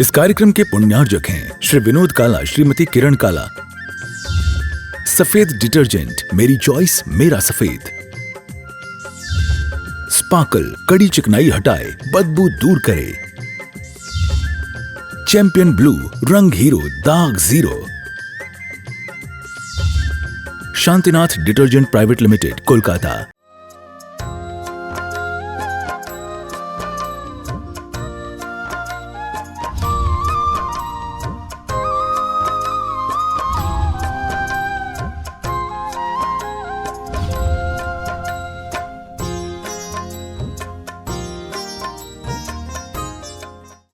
इस कार्यक्रम के पुण्यार्जक हैं श्री विनोद काला, श्रीमती किरण काला। सफेद डिटर्जेंट, मेरी चॉइस मेरा सफेद। स्पार्कल, कड़ी चिकनाई हटाए, बदबू दूर करे। चैंपियन ब्लू, रंग हीरो, दाग zero. Shantinath detergent private limited, Kolkata.